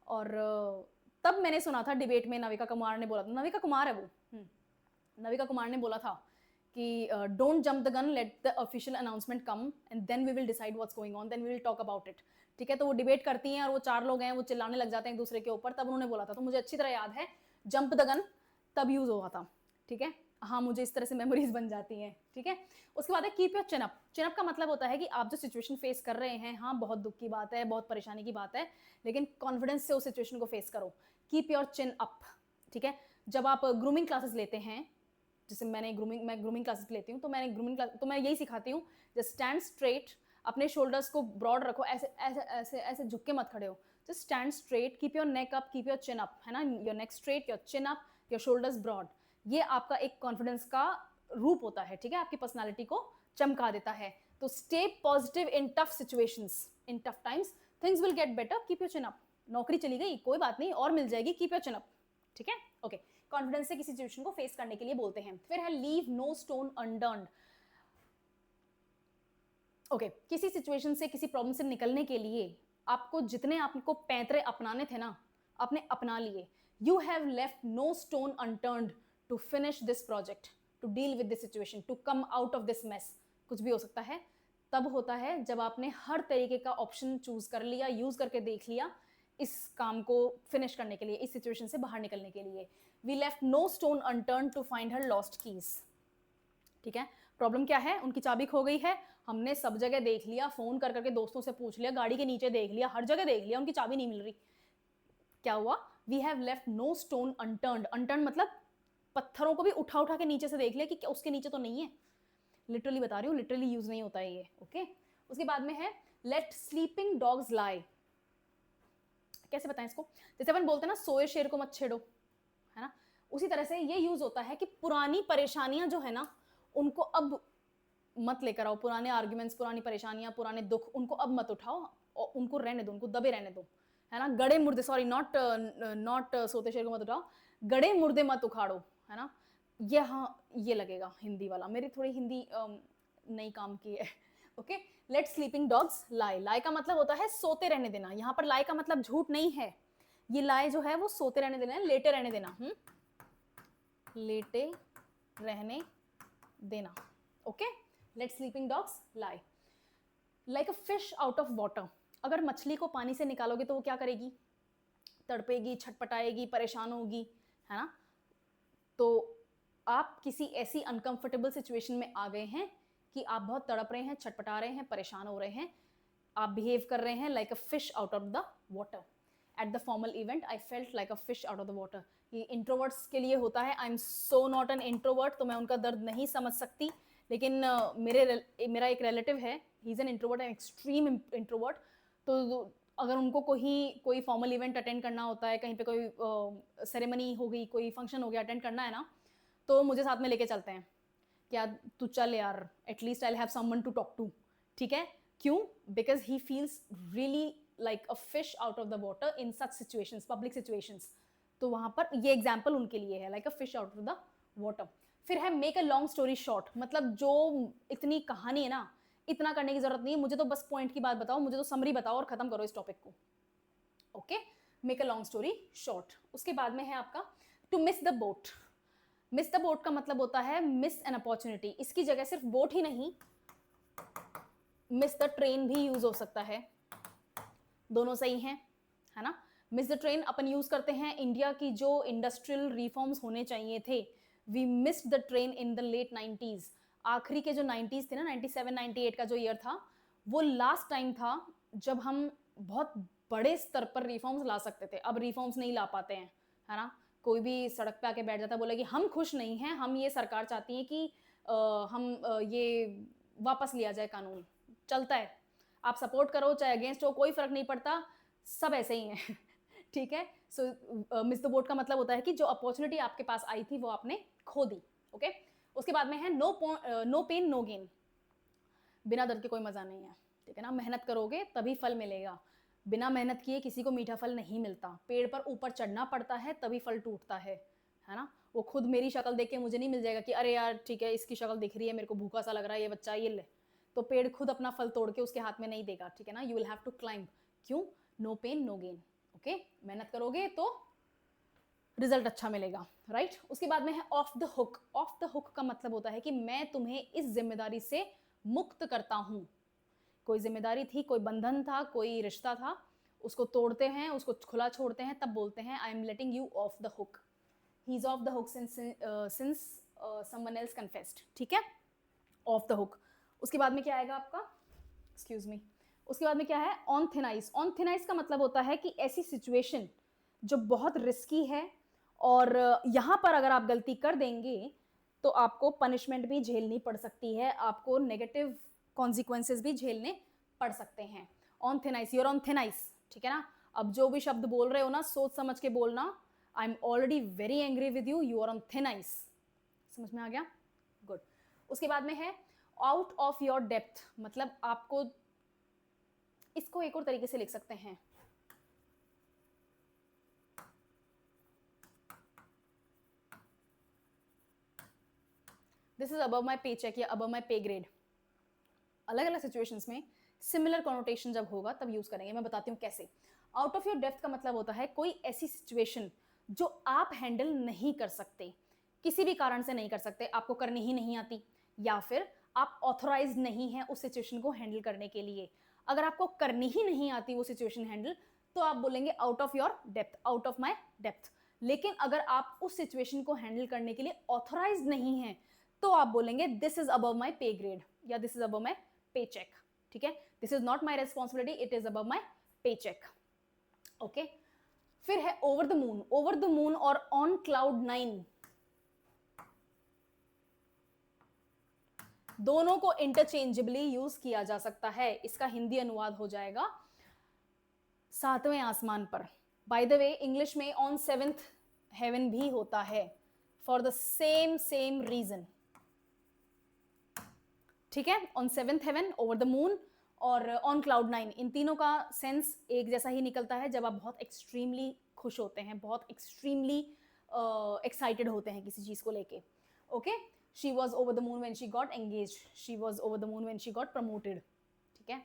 और तब मैंने सुना था डिबेट में नविका कुमार ने बोला था, नविका कुमार है वो, नविका कुमार ने बोला था कि don't jump the gun, let the official announcement come and then we will decide what's going on, then we will talk about it, ठीक है? तो वो डिबेट करती हैं और वो 4 लोग हैं, वो चिल्लाने लग जाते हैं एक दूसरे के ऊपर, तब उन्होंने बोला था, तो मुझे अच्छी तरह याद है जंप द गन तब यूज हुआ था, ठीक है? हाँ, मुझे इस तरह से मेमोरीज बन जाती हैं, ठीक है? उसके बाद है keep your chin up. Chin up का मतलब होता है कि आप जो सिचुएशन फेस कर रहे हैं, हाँ बहुत दुख की बात है, बहुत परेशानी की बात है, लेकिन कॉन्फिडेंस से उस सिचुएशन को फेस करो, कीप योर चिन अप, ठीक है? जब आप ग्रूमिंग क्लासेस लेते हैं, जैसे मैं ग्रूमिंग क्लासेस लेती हूँ, तो मैं यही सिखाती हूँ, जस्ट स्टैंड स्ट्रेट, अपने शोल्डर्स को ब्रॉड रखो, ऐसे ऐसे ऐसे ऐसे झुक के मत खड़े हो, just stand straight, keep your neck up, keep your chin up, है ना? Your neck straight, your chin up, your shoulders broad. ये आपका एक कॉन्फिडेंस का रूप होता है, ठीक है? आपकी पर्सनालिटी को चमका देता है। तो stay positive in tough situations, in tough times, things will get better, keep your chin up. नौकरी चली गई, कोई बात नहीं, और मिल जाएगी, कीप योर चिन अप, ठीक है? ओके, कॉन्फिडेंस से किसी सिचुएशन को फेस करने के लिए बोलते हैं। फिर है leave no stone unturned. Okay, किसी सिचुएशन से, किसी प्रॉब्लम से निकलने के लिए आपको जितने आपको पैंतरे अपनाने थे ना, आपने अपना लिए। You have left no stone unturned to finish this project, to deal with this situation, to come out of this mess. कुछ भी हो सकता है, तब होता है जब आपने हर तरीके का ऑप्शन चूज कर लिया, यूज करके देख लिया इस काम को फिनिश करने के लिए, इस सिचुएशन से बाहर निकलने के लिए। We left no stone unturned to find her lost keys, ठीक है? प्रॉब्लम क्या है? उनकी चाबी खो गई है, हमने सब जगह देख लिया, फोन कर करके दोस्तों से पूछ लिया, गाड़ी के नीचे देख लिया, हर जगह देख लिया, उनकी चाबी नहीं मिल रही। क्या हुआ, we have left no stone unturned, unturned मतलब पत्थरों को भी उठा उठा के नीचे से देख लिया कि क्या उसके नीचे तो नहीं है, लिटरली बता रही हूँ, लिटरली यूज नहीं होता है ये, ओके। उसके बाद में है लेट स्लीपिंग डॉग्स लाई, कैसे बताएं इसको, जैसे अपन बोलते हैं ना सोए शेर को मत छेड़ो, है ना, उसी तरह से ये यूज होता है कि पुरानी परेशानियां जो है ना उनको अब मत लेकर आओ, पुराने आर्ग्यूमेंट्स, पुरानी परेशानियां, पुराने दुख, उनको अब मत उठाओ और उनको रहने दो, उनको दबे रहने दो, है ना, गड़े मुर्दे, सॉरी नॉट सोते शेर को मत उठाओ, गड़े मुर्दे मत उखाड़ो, है ना, ये हाँ ये लगेगा हिंदी वाला, मेरी थोड़ी हिंदी नई काम की है, ओके। लेट स्लीपिंग डॉग्स लाई, लाई का मतलब होता है सोते रहने देना, यहाँ पर लाई का मतलब झूठ नहीं है, ये लाई जो है वो सोते रहने देना है, लेटे रहने देना, लेटे रहने देना, okay. Let sleeping dogs lie, like a fish out of water, अगर मछली को पानी से निकालोगे तो वो क्या करेगी, तड़पेगी, छटपटाएगी, परेशान होगी, है ना, तो आप किसी ऐसी अनकंफर्टेबल सिचुएशन में आ गए हैं कि आप बहुत तड़प रहे हैं, छटपटा रहे हैं, परेशान हो रहे हैं, आप बिहेव कर रहे हैं like a fish out of the water. At the formal event I felt like a fish out of the water, ये इंट्रोवर्ट्स के लिए होता है, I am so not an introvert, तो मैं उनका दर्द नहीं समझ सकती, लेकिन मेरा एक रिलेटिव है, he is an introvert, an extreme introvert, तो अगर उनको कोई फॉर्मल इवेंट अटेंड करना होता है, कहीं पे कोई सेरेमनी हो गई, कोई फंक्शन हो गया, अटेंड करना है ना, तो मुझे साथ में लेके चलते हैं, क्या तू चल यार, at least I have someone to talk to, ठीक है, क्यों, because he feels really like a fish out of the water in such situations, public situations, तो वहां पर ये एग्जाम्पल उनके लिए है, like a fish out of the water. फिर है make a long story short, मतलब जो इतनी कहानी है ना, इतना करने की जरूरत नहीं है, मुझे तो बस पॉइंट की बात बताओ, मुझे तो समरी बताओ और खत्म करो इस टॉपिक को, okay. Make a long story short. उसके बाद में है आपका to miss the boat, miss the boat का मतलब होता है मिस एन अपॉर्चुनिटी, इसकी जगह सिर्फ बोट ही नहीं, मिस द ट्रेन भी यूज हो सकता है, दोनों सही हैं, है ना। Miss the train upon use करते हैं, इंडिया की जो इंडस्ट्रियल रिफॉर्म्स होने चाहिए थे, we miss the train in the late 90s, आखिरी के जो 90s थे ना, 97 98 का जो ईयर था, वो लास्ट टाइम था जब हम बहुत बड़े स्तर पर रिफॉर्म्स ला सकते थे, अब रिफॉर्म्स नहीं ला पाते हैं, है ना, कोई भी सड़क पे आके बैठ जाता है, बोला कि हम खुश नहीं हैं, हम ये सरकार चाहती है कि ये वापस लिया जाए कानून, चलता है, आप सपोर्ट करो चाहे अगेंस्ट हो, कोई फर्क नहीं पड़ता, सब ऐसे ही हैं ठीक है। सो मिस द बोट का मतलब होता है कि जो अपॉर्चुनिटी आपके पास आई थी वो आपने खो दी, ओके। उसके बाद में है नो पेन नो गेन, बिना दर्द के कोई मजा नहीं है, ठीक है ना, मेहनत करोगे तभी फल मिलेगा, बिना मेहनत किए किसी को मीठा फल नहीं मिलता, पेड़ पर ऊपर चढ़ना पड़ता है तभी फल टूटता है ना, वो खुद मेरी शक्ल देख के मुझे नहीं मिल जाएगा कि अरे यार ठीक है इसकी शक्ल दिख रही है, मेरे को भूखा सा लग रहा है ये बच्चा, ये ले, तो पेड़ खुद अपना फल तोड़ के उसके हाथ में नहीं देगा, ठीक है ना, you will have to climb, क्यों, no pain no gain, okay, मेहनत करोगे तो रिजल्ट अच्छा मिलेगा, राइट। उसके बाद में है of the hook, of the hook का मतलब होता है कि मैं तुम्हें इस जिम्मेदारी से मुक्त करता हूं, कोई जिम्मेदारी थी, कोई बंधन था, कोई रिश्ता था, उसको तोड़ते हैं, उसको खुला छोड़ते हैं, तब बोलते हैं I am letting you of the hook, he is of the hook since someone else confessed, ठीक है, ऑफ द हुक। उसके बाद में क्या आएगा आपका, एक्सक्यूज मी, उसके बाद में क्या है on thin ice, on thin ice का मतलब होता है कि ऐसी सिचुएशन जो बहुत रिस्की है और यहाँ पर अगर आप गलती कर देंगे तो आपको पनिशमेंट भी झेलनी पड़ सकती है, आपको नेगेटिव कॉन्सिक्वेंसेज भी झेलने पड़ सकते हैं, on thin ice, you're on thin ice, ठीक है ना। अब जो भी शब्द बोल रहे हो ना सोच समझ के बोलना, I am already very angry with you, you are on thin ice, समझ में आ गया, गुड। उसके बाद में है आउट ऑफ योर डेप्थ, मतलब आपको इसको एक और तरीके से लिख सकते हैं, this is above my pay check या अबव माई पे ग्रेड, अलग अलग सिचुएशंस में सिमिलर कॉनोटेशन जब होगा तब यूज करेंगे, मैं बताती हूँ कैसे। आउट ऑफ योर डेप्थ का मतलब होता है कोई ऐसी सिचुएशन जो आप हैंडल नहीं कर सकते, किसी भी कारण से नहीं कर सकते, आपको करनी ही नहीं आती, या फिर आप ऑथोराइज नहीं है उस सिचुएशन को हैंडल करने के लिए, अगर आपको करनी ही नहीं आती वो सिचुएशन हैंडल तो आप बोलेंगे out of your depth, out of my depth, लेकिन अगर आप उस सिचुएशन को हैंडल करने के लिए ऑथोराइज नहीं है तो आप बोलेंगे दिस इज अबव माई पे ग्रेड या this is above my pay check, ठीक है, this is not my responsibility, it is above my pay check, okay. फिर है ओवर द मून और ऑन क्लाउड 9। दोनों को इंटरचेंजेबली यूज किया जा सकता है। इसका हिंदी अनुवाद हो जाएगा सातवें आसमान पर। बाय द वे इंग्लिश में ऑन सेवेंथ हेवन भी होता है फॉर द सेम रीजन। ठीक है, on seventh heaven, over the moon और ऑन क्लाउड 9, इन तीनों का सेंस एक जैसा ही निकलता है जब आप बहुत एक्सट्रीमली खुश होते हैं, बहुत एक्सट्रीमली एक्साइटेड होते हैं किसी चीज को लेके। Okay, she was over the moon when she got engaged, she was over the moon when she got promoted. ठीक है,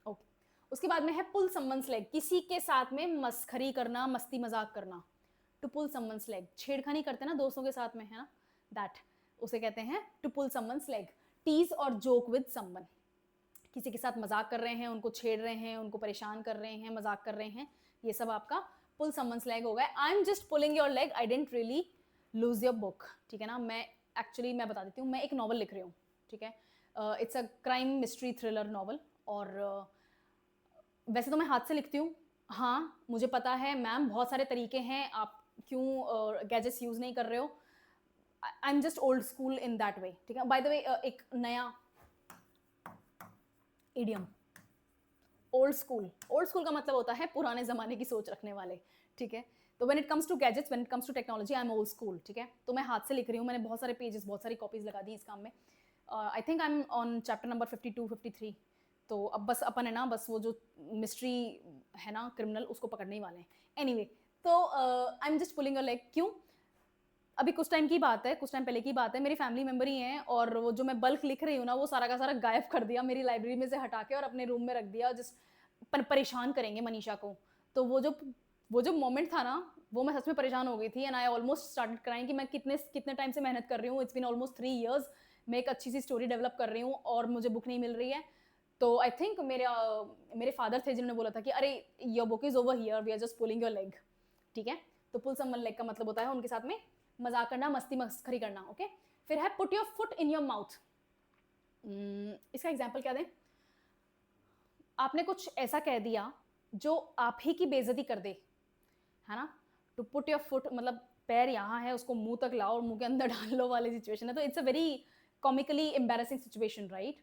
ओके। उसके बाद में है पुल समवन्स लेग, किसी के साथ में मस्खरी करना, मस्ती मजाक करना। टू पुल समवन्स लेग, छेड़खानी करते हैं ना दोस्तों के साथ में, है ना, दैट उसे कहते हैं to pull someone's leg. Tease और जोक विद समवन, किसी के साथ मजाक कर रहे हैं, उनको छेड़ रहे हैं, उनको परेशान कर रहे हैं, मजाक कर रहे हैं, ये सब आपका पुल समवन्स लेग होगा। I am just pulling your leg, I didn't really lose your book. ठीक है ना, मैं बता देती हूँ, मैं एक नॉवल लिख रही हूँ। ठीक है, it's a crime mystery thriller novel, और वैसे तो मैं हाथ से लिखती हूँ। हाँ, मुझे पता है मैम, बहुत सारे तरीके हैं, आप क्यों गैजेट्स यूज नहीं कर रहे हो। आई am just old school in that way. ठीक है, बाय द वे एक नया इडियम, ओल्ड स्कूल का मतलब होता है पुराने जमाने की सोच रखने वाले। ठीक है, तो when it comes to gadgets, when it comes to technology, I am old school. ठीक है, तो मैं हाथ से लिख रही हूँ, मैंने बहुत सारे पेजेस, बहुत सारी कॉपीज लगा दी इस काम में। I think I am on chapter number 52, 53। तो अब बस अपन है ना, बस वो जो मिस्ट्री है ना, क्रिमिनल, उसको पकड़ने ही वाले हैं। एनीवे, तो आई am just pulling your leg, क्यों? अभी कुछ टाइम की बात है, कुछ टाइम पहले की बात है, मेरी फैमिली मेंबर ही हैं, और वो जो मैं बल्क लिख रही हूँ ना, वो सारा का सारा गायब कर दिया, मेरी लाइब्रेरी में से हटा के और अपने रूम में रख दिया, जिस परेशान करेंगे मनीषा को। तो वो जो मोमेंट था ना, वो मैं सच में परेशान हो गई थी, and I almost started crying कि मैं कितने टाइम से मेहनत कर रही हूँ। इट्स बीन ऑलमोस्ट 3 years, मैं एक अच्छी सी स्टोरी डेवलप कर रही हूँ और मुझे बुक नहीं मिल रही है। तो आई थिंक मेरे फादर थे जिन्होंने बोला था कि अरे your book is over here, we are just pulling your leg. ठीक है, तो पुल समवन लेग का मतलब होता है उनके साथ में मजाक करना, मस्ती मस्खरी करना। ओके, फिर है put your foot in your mouth. इसका एग्जाम्पल क्या दें? आपने कुछ ऐसा कह दिया जो आप ही की बेइज्जती कर दे, है ना। टू पुट योर फुट मतलब पैर यहाँ है, उसको मुंह तक लाओ और मुंह के अंदर डाल लो वाली सिचुएशन है। तो it's a very comically embarrassing situation, right,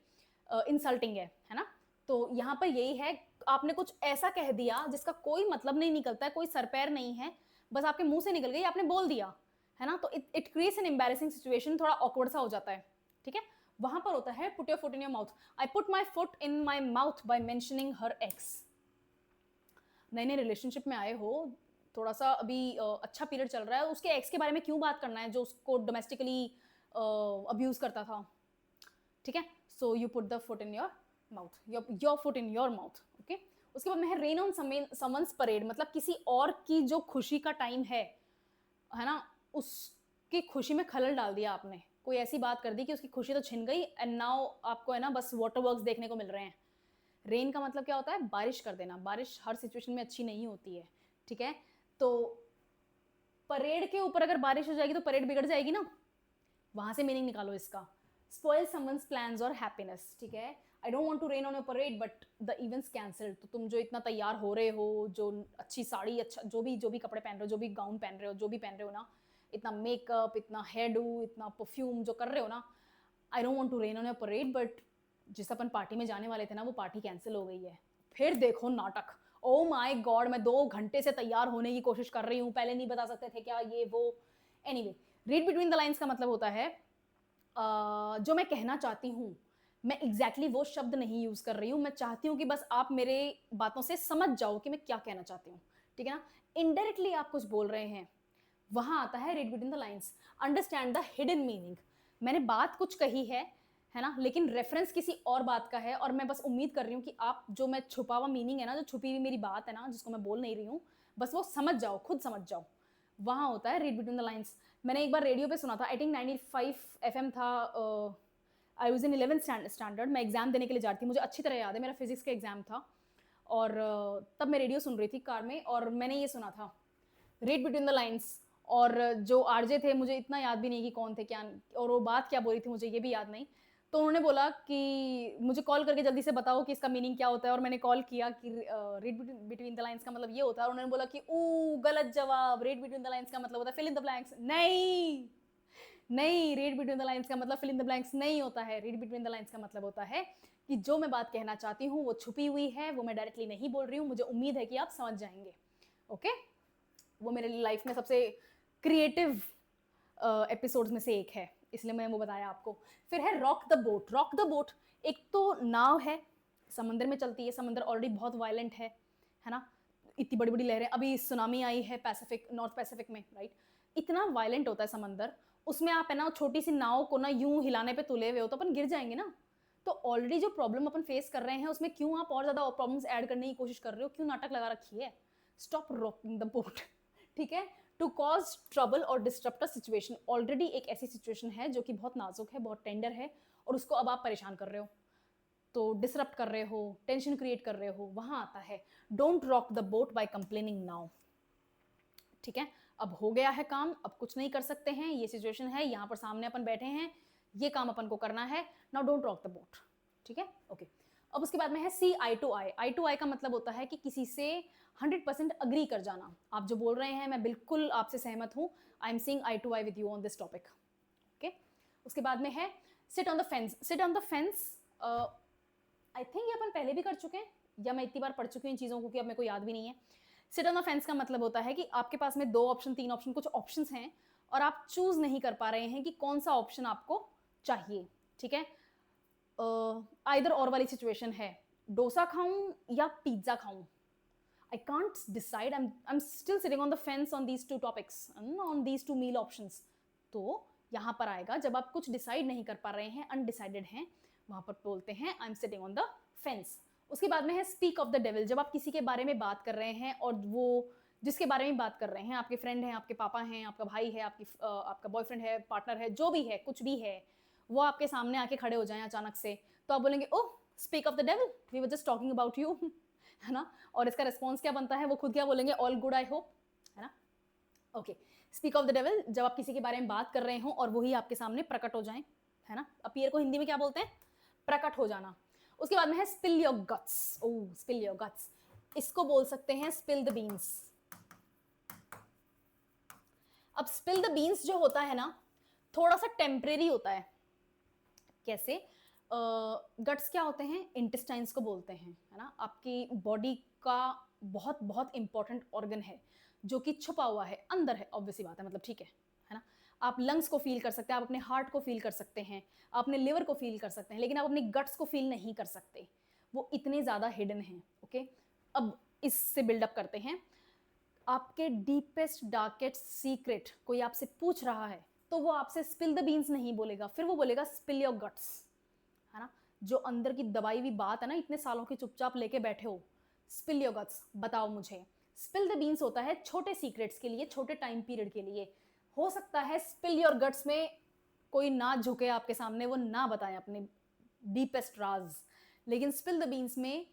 insulting है ना। तो यहाँ पर यही है, आपने कुछ ऐसा कह दिया जिसका कोई मतलब नहीं निकलता है, कोई सर पैर नहीं है, बस आपके मुंह से निकल गई, आपने बोल दिया, है ना। तो it creates an embarrassing situation, थोड़ा ऑकवर्ड सा हो जाता है। ठीक है, वहां पर होता है put your foot in your mouth. I put my foot in my mouth by mentioning her ex. नए नए रिलेशनशिप में आए हो, थोड़ा सा अभी अच्छा पीरियड चल रहा है, उसके एक्स के बारे में क्यों बात करना है जो उसको डोमेस्टिकली अब्यूज करता था। ठीक है, so you put the foot in your mouth, your foot in your mouth. Okay, उसके बाद में है रेन ऑन समवन्स परेड, मतलब किसी और की जो खुशी का टाइम है ना, उसकी खुशी में खलल डाल दिया आपने, कोई ऐसी बात कर दी कि उसकी खुशी तो छिन गई, एंड नाउ आपको है ना बस वाटर वर्क्स देखने को मिल रहे हैं। रेन का मतलब क्या होता है? बारिश कर देना। बारिश हर सिचुएशन में अच्छी नहीं होती है। ठीक है, तो परेड के ऊपर अगर बारिश हो जाएगी तो परेड बिगड़ जाएगी ना, वहां से मीनिंग निकालो इसका। स्पॉइल समवन्स प्लान्स और हैप्पीनेस। ठीक है, I don't want to rain on your parade but the events cancelled. तो तुम जो इतना तैयार हो रहे हो, जो अच्छी साड़ी, अच्छा जो भी कपड़े पहन रहे हो, जो भी गाउन पहन रहे हो, जो भी पहन रहे हो ना, इतना मेकअप, इतना हेयर डू, इतना परफ्यूम जो कर रहे हो ना, I don't want to rain on your parade but जिस अपन पार्टी में जाने वाले थे ना, वो पार्टी कैंसिल हो गई है। फिर देखो नाटक, ओ माय गॉड, मैं 2 घंटे से तैयार होने की कोशिश कर रही हूँ, पहले नहीं बता सकते थे क्या, ये वो। Anyway, read between the lines का मतलब होता है जो मैं कहना चाहती हूँ, मैं एग्जैक्टली वो शब्द नहीं यूज कर रही हूँ, मैं चाहती हूँ कि बस आप मेरे बातों से समझ जाओ कि मैं क्या कहना चाहती हूँ। ठीक है ना, इनडायरेक्टली आप कुछ बोल रहे हैं, वहां आता है read between the lines, understand the hidden meaning. मैंने बात कुछ कही है ना, लेकिन रेफरेंस किसी और बात का है, और मैं बस उम्मीद कर रही हूँ कि आप जो मैं छुपा हुआ मीनिंग है ना, जो छुपी हुई मेरी बात है ना, जिसको मैं बोल नहीं रही हूँ, बस वो समझ जाओ, खुद समझ जाओ। वहां होता है रीड बिटवीन द लाइन्स। मैंने एक बार रेडियो पे सुना था, आई थिंक 95 FM था, I was in 11th standard, मैं एग्जाम देने के लिए जाती थी, मुझे अच्छी तरह याद है, मेरा फिजिक्स का एग्जाम था, और तब मैं रेडियो सुन रही थी कार में, और मैंने ये सुना था रीड बिटवीन द लाइन्स। और जो आरजे थे, मुझे इतना याद भी नहीं कि कौन थे क्या, और वो बात क्या बोली थी मुझे ये भी याद नहीं, तो उन्होंने बोला कि मुझे कॉल करके जल्दी से बताओ कि इसका मीनिंग क्या होता है, और मैंने कॉल किया कि रीड बिटवीन द लाइन्स का मतलब ये होता है, और उन्होंने बोला कि ओ गलत जवाब, रीड बिटवीन द लाइन्स का मतलब होता है फिल इन द ब्लैंक्स। नहीं नहीं, रीड बिटवीन द लाइन्स का मतलब फिल इन द ब्लैंक्स नहीं होता है। रीड बिटवीन द लाइन्स का मतलब होता है कि जो मैं बात कहना चाहती हूँ वो छुपी हुई है, वो मैं डायरेक्टली नहीं बोल रही हूँ, मुझे उम्मीद है कि आप समझ जाएंगे। ओके, वो मेरे लाइफ में सबसे क्रिएटिव एपिसोड्स में से एक है, इसलिए मैंने वो बताया आपको। फिर है rock the boat. Rock the boat एक तो नाव है, समंदर में चलती है, समंदर ऑलरेडी बहुत वायलेंट है ना, इतनी बड़ी बड़ी लहरें, अभी सुनामी आई है पैसिफिक, नॉर्थ पैसिफिक में, राइट। इतना वायलेंट होता है समंदर, उसमें आप है ना छोटी सी नाव को ना यूं हिलाने पे तुले हुए हो तो अपन गिर जाएंगे ना। तो ऑलरेडी जो प्रॉब्लम अपन फेस कर रहे हैं उसमें क्यों आप और ज्यादा प्रॉब्लम्स ऐड करने की कोशिश कर रहे हो, क्यों नाटक लगा रखी है। स्टॉप रॉकिंग द बोट, ठीक है, टू कॉज ट्रबल और डिस्टर्ब द सिचुएशन। ऑलरेडी एक ऐसी सिचुएशन है जो कि बहुत नाजुक है, बहुत टेंडर है, और उसको अब आप परेशान कर रहे हो, तो डिसरप्ट कर रहे हो, टेंशन क्रिएट कर रहे हो, वहां आता है don't rock the boat by complaining now. ठीक है, अब हो गया है काम, अब कुछ नहीं कर सकते हैं, ये सिचुएशन है, यहाँ पर सामने अपन बैठे हैं, ये काम अपन को करना है, now don't rock the boat. ठीक है, ओके। अब उसके बाद में है सी आई टू आई। आई टू आई का मतलब होता है कि किसी से 100% अग्री कर जाना, आप जो बोल रहे हैं मैं बिल्कुल आपसे सहमत हूँ, I am seeing eye to eye with you on this topic. Okay, उसके बाद में है sit on the fence. Sit on the fence I think ये अपन पहले भी कर चुके हैं, या मैं इतनी बार पढ़ चुकी हूँ इन चीज़ों को कि अब मेरे को याद भी नहीं है। सिट ऑन द फेंस का मतलब होता है कि आपके पास में 2 ऑप्शन, 3 ऑप्शन, कुछ ऑप्शंस हैं और आप चूज नहीं कर पा रहे हैं कि कौन सा ऑप्शन आपको चाहिए। ठीक है, आइदर और वाली सिचुएशन है, डोसा खाऊं या पिज्जा खाऊं, I can't decide. I'm still sitting on the fence on these 2 topics, on these 2 meal options. तो यहाँ पर आएगा जब आप कुछ डिसाइड नहीं कर पा रहे हैं, अनडिसाइडेड हैं, वहां पर बोलते हैं I am sitting on the fence. उसके बाद में है स्पीक ऑफ द डेविल। जब आप किसी के बारे में बात कर रहे हैं और वो जिसके बारे में बात कर रहे हैं, आपके फ्रेंड हैं, आपके पापा हैं, आपका भाई है, आपका बॉयफ्रेंड है, पार्टनर है, जो भी है, कुछ भी है, वो आपके सामने आके खड़े हो जाएं अचानक से, तो आप बोलेंगे oh speak of the devil, we were just talking about you, है ना। और इसका रिस्पॉन्स क्या बनता है, वो खुद क्या बोलेंगे, ऑल गुड आई होप, है ना। Okay, speak of the devil, जब आप किसी के बारे में बात कर रहे हो और वही आपके सामने प्रकट हो जाए, है ना। अपीयर को हिंदी में क्या बोलते हैं, प्रकट हो जाना। उसके बाद में है spill your guts. Oh spill your guts, इसको बोल सकते हैं स्पिल द बीन्स। अब स्पिल द बीन्स जो होता है ना, थोड़ा सा टेम्परेरी होता है। कैसे, गट्स क्या होते हैं, इंटेस्टाइन्स को बोलते हैं, है ना। आपकी बॉडी का बहुत बहुत इंपॉर्टेंट ऑर्गन है जो कि छुपा हुआ है, अंदर है, ऑब्वियसली बात है, मतलब ठीक है ना। आप लंग्स को फील कर सकते हैं, आप अपने हार्ट को फील कर सकते हैं, आप अपने लिवर को फील कर सकते हैं, लेकिन आप अपने गट्स को फील नहीं कर सकते, वो इतने ज़्यादा हिडन हैं। ओके, अब इससे बिल्डअप करते हैं। आपके डीपेस्ट डार्केस्ट सीक्रेट कोई आपसे पूछ रहा है तो वो आपसे स्पिल द बीन्स नहीं बोलेगा, फिर वो बोलेगा स्पिल योर गट्स, है ना। जो अंदर की दबाई हुई बात है ना, इतने सालों की चुपचाप लेके बैठे हो, स्पिल योर गट्स, बताओ मुझे। स्पिल द बीन्स होता है छोटे सीक्रेट्स के लिए, छोटे टाइम पीरियड के लिए। हो सकता है स्पिल योर गट्स में कोई ना झुके आपके सामने, वो ना बताए अपने डीपेस्ट राज, लेकिन स्पिल द बीन्स में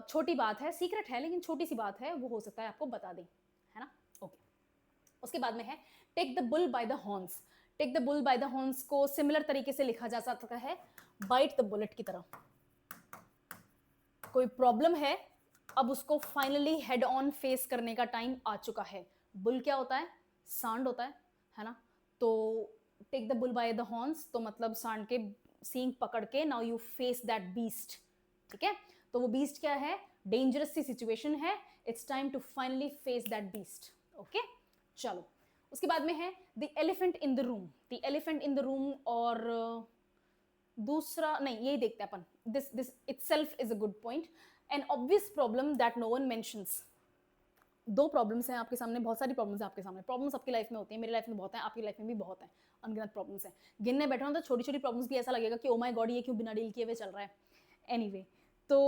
छोटी बात है, सीक्रेट है लेकिन छोटी सी बात है, वो हो सकता है आपको बता दें, है ना। ओके, उसके बाद में है take the bull by the horns. Take the bull by the horns को सिमिलर तरीके से लिखा जा सकता है बाइट द बुलेट की तरह। कोई प्रॉब्लम है, अब उसको फाइनली हेड ऑन फेस करने का टाइम आ चुका है। बुल क्या होता है, सांड होता है ना। तो take the bull by the horns तो मतलब सांड के सींग पकड़ के now you face that beast. ठीक है, तो वो बीस्ट क्या है, डेंजरस सी सिचुएशन है, it's time to finally face that beast. Okay, चलो उसके बाद में है the elephant in the room. The elephant in the room, और दूसरा नहीं, यही देखते हैं अपन, this itself is a good point, N obvious problem that no one mentions. 2 problems हैं आपके सामने, बहुत सारी प्रॉब्लम्स हैं आपके सामने, प्रॉब्लम्स आपकी लाइफ में होती है, मेरी लाइफ में बहुत है, आपकी लाइफ में भी बहुत है, अनगिनत प्रॉब्लम्स हैं। गिनने बैठे हो तो छोटी छोटी प्रॉब्लम्स भी ऐसा लगेगा कि ओ माय गॉड ये क्यों बिना डील किए हुए चल रहा है। एनीवे, तो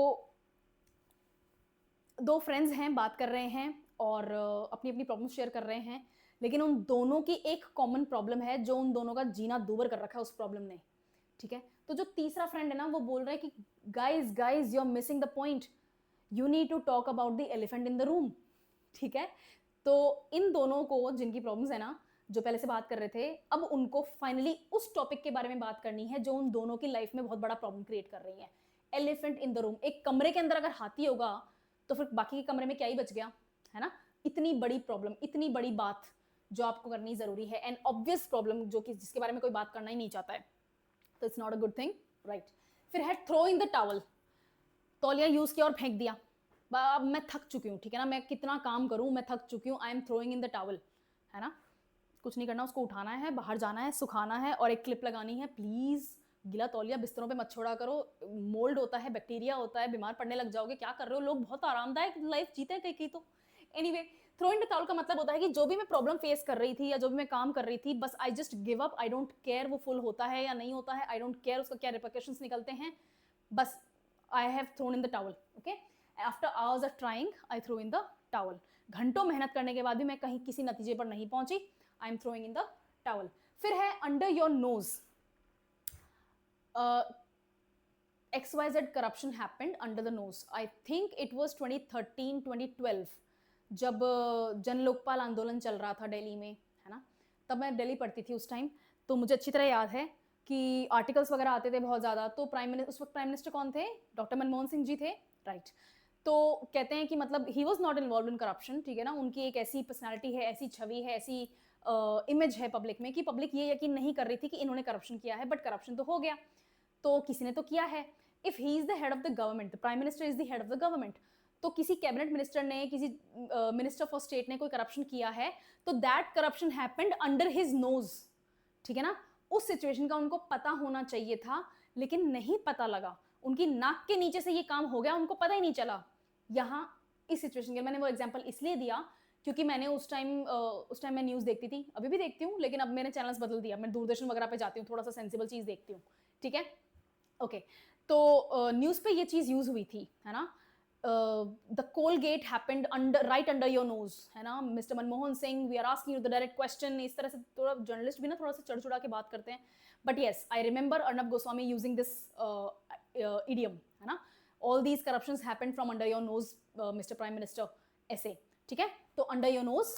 2 फ्रेंड्स हैं, बात कर रहे हैं और अपनी अपनी प्रॉब्लम शेयर कर रहे हैं, लेकिन उन दोनों की एक कॉमन प्रॉब्लम है जो उन दोनों का जीना दूभर कर रखा है उस प्रॉब्लम ने। ठीक है, तो जो तीसरा फ्रेंड है ना, वो बोल रहा है कि guys guys you are missing the point, you need to talk about the elephant in the room. ठीक है, तो इन दोनों को जिनकी प्रॉब्लम्स है ना, जो पहले से बात कर रहे थे, अब उनको फाइनली उस टॉपिक के बारे में बात करनी है जो उन दोनों की लाइफ में बहुत बड़ा प्रॉब्लम क्रिएट कर रही है। एलिफेंट इन द रूम, एक कमरे के अंदर अगर हाथी होगा तो फिर बाकी के कमरे में क्या ही बच गया, है ना। इतनी बड़ी प्रॉब्लम, इतनी बड़ी बात जो आपको करनी जरूरी है, एंड ऑब्वियस प्रॉब्लम जो कि जिसके बारे में कोई बात करना ही नहीं चाहता है, तो it's not a good thing, right. फिर है थ्रो इन द टॉवल, तौलिया यूज किया और फेंक दिया। अब मैं थक चुकी हूँ, ठीक है ना, मैं कितना काम करूँ, मैं थक चुकी हूँ, I M throwing in the towel, है ना। कुछ नहीं करना, उसको उठाना है, बाहर जाना है, सुखाना है और एक क्लिप लगानी है। प्लीज गीला तौलिया बिस्तरों पे मत छोड़ा करो, मोल्ड होता है, बैक्टीरिया होता है, बीमार पड़ने लग जाओगे। क्या कर रहे हो लोग, बहुत आरामदायक लाइफ जीते हैं कहीं तो। Anyway, throw in the towel का मतलब होता है कि जो भी मैं प्रॉब्लम फेस कर रही थी या जो भी मैं काम कर रही थी, बस I just give up, I don't care वो फुल होता है या नहीं होता है, आई डोंट केयर उसका क्या रिपरकशंस निकलते हैं, बस I have thrown in the towel, okay. After hours of trying I throw in the towel. घंटों मेहनत करने के बाद भी मैं कहीं किसी नतीजे पर नहीं पहुंची, I am throwing in the towel. फिर है under your knows, XYZ corruption happened under the nose. I think it was 2013, 2012 जब जन लोकपाल आंदोलन चल रहा था दिल्ली में, है ना। तब मैं दिल्ली पढ़ती थी उस टाइम, तो मुझे अच्छी तरह याद है कि आर्टिकल्स वगैरह आते थे बहुत ज़्यादा। तो उस वक्त प्राइम मिनिस्टर कौन थे, डॉक्टर मनमोहन सिंह जी थे, राइट। तो कहते हैं कि मतलब he was not involve in corruption, ठीक है ना। उनकी एक ऐसी पर्सनैलिटी है, ऐसी छवि है, ऐसी इमेज है पब्लिक में कि पब्लिक ये यकीन नहीं कर रही थी कि इन्होंने करप्शन किया है, बट करप्शन तो हो गया, तो किसी ने तो किया है। If he is the head of the government, the prime minister is the head of the government, तो किसी कैबिनेट मिनिस्टर ने, किसी मिनिस्टर फॉर स्टेट ने कोई करप्शन किया है, तो that corruption happened under his nose, ठीक है ना। उस सिचुएशन का उनको पता होना चाहिए था, लेकिन नहीं पता लगा, उनकी नाक के नीचे से ये काम हो गया, उनको पता ही नहीं चला। यहाँ इस सिचुएशन के मैंने वो एग्जांपल इसलिए दिया क्योंकि मैंने उस टाइम मैं न्यूज़ देखती थी, अभी भी देखती हूँ, लेकिन अब मैंने चैनल्स बदल दिया, मैं दूरदर्शन वगैरह पे जाती हूँ, थोड़ा सा सेंसिबल चीज़ देखती हूँ, ठीक है, ओके। तो न्यूज़ पे ये चीज़ यूज़ हुई थी, है ना। The Coalgate happened right under your nose, है ना। Mister Manmohan Singh, we are asking you the direct question. इस तरह से थोड़ा जर्नलिस्ट भी ना थोड़ा सा चढ़ चढ़ा के बात करते हैं, but yes I remember Arnab Goswami using this idiom, है ना। All these corruptions happened from under your nose mister prime minister, ऐसे, ठीक है। तो अंडर योर नोज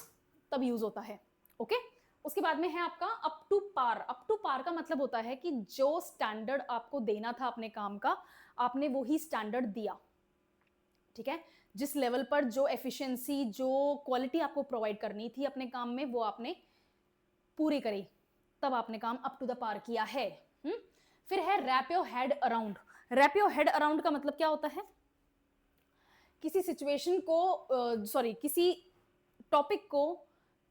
तब यूज होता है, ओके। उसके बाद में है आपका up to par. Up to par का मतलब होता है कि जो स्टैंडर्ड आपको देना था अपने काम का, आपने वही स्टैंडर्ड दिया, ठीक है। जिस लेवल पर जो एफिशिएंसी, जो क्वालिटी आपको प्रोवाइड करनी थी अपने काम में, वो आपने पूरी करी, तब आपने काम अप टू द पार किया है। फिर है wrap your head around. Wrap your head around का मतलब क्या होता है, किसी सिचुएशन को किसी टॉपिक को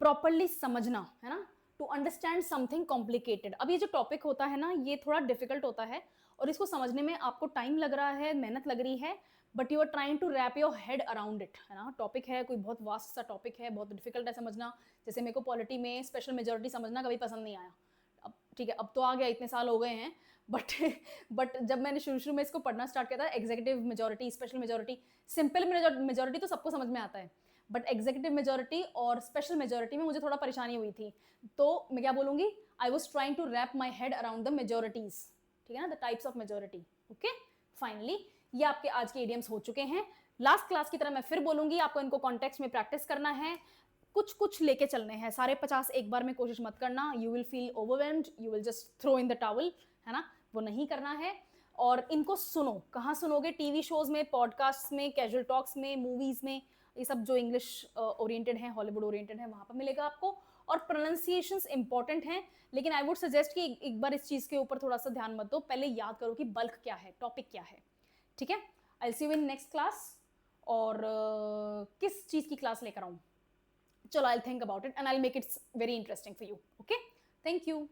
प्रॉपरली समझना, है ना, टू अंडरस्टैंड समथिंग कॉम्प्लिकेटेड। अब ये जो टॉपिक होता है ना, ये थोड़ा डिफिकल्ट होता है और इसको समझने में आपको टाइम लग रहा है, मेहनत लग रही है, but you are trying to wrap your head around it, है ना। टॉपिक है, कोई बहुत वास्ट सा टॉपिक है, बहुत डिफिकल्ट है समझना। जैसे मेरे को पॉलिटी में स्पेशल मेजोरिटी समझना कभी पसंद नहीं आया, अब ठीक है, अब तो आ गया, इतने साल हो गए हैं, बट जब मैंने शुरू में इसको पढ़ना स्टार्ट किया था, executive majority, special majority, simple majority तो सबको समझ में आता है, बट एग्जीक्यूटिव मेजोरिटी और स्पेशल मेजोरिटी में मुझे थोड़ा परेशानी हुई थी। तो मैं क्या बोलूँगी, I was trying to wrap my head around the majorities, ठीक है ना, the types of majority, okay. Finally ये आपके आज के इडियम्स हो चुके हैं। लास्ट क्लास की तरह मैं फिर बोलूंगी, आपको इनको कॉन्टेक्स्ट में प्रैक्टिस करना है, कुछ कुछ लेके चलने हैं, सारे 50 एक बार में कोशिश मत करना, you will feel overwhelmed, you will just throw in the towel, है ना, वो नहीं करना है। और इनको सुनो, कहाँ सुनोगे, टीवी शोज में, पॉडकास्ट में, कैजुअल टॉक्स में, मूवीज में, ये सब जो इंग्लिश ओरिएंटेड है, हॉलीवुड ओरिएंटेड है, वहाँ पर मिलेगा आपको। और प्रोनाउंसिएशंस इंपॉर्टेंट हैं, लेकिन आई वुड सजेस्ट कि एक बार इस चीज़ के ऊपर थोड़ा सा ध्यान मत दो, पहले याद करो कि बल्क क्या है, टॉपिक क्या है, ठीक है। I will see you in next class. और किस चीज़ की क्लास लेकर आऊँ, चलो I will think about it and I will make it very interesting for you, okay. Thank you.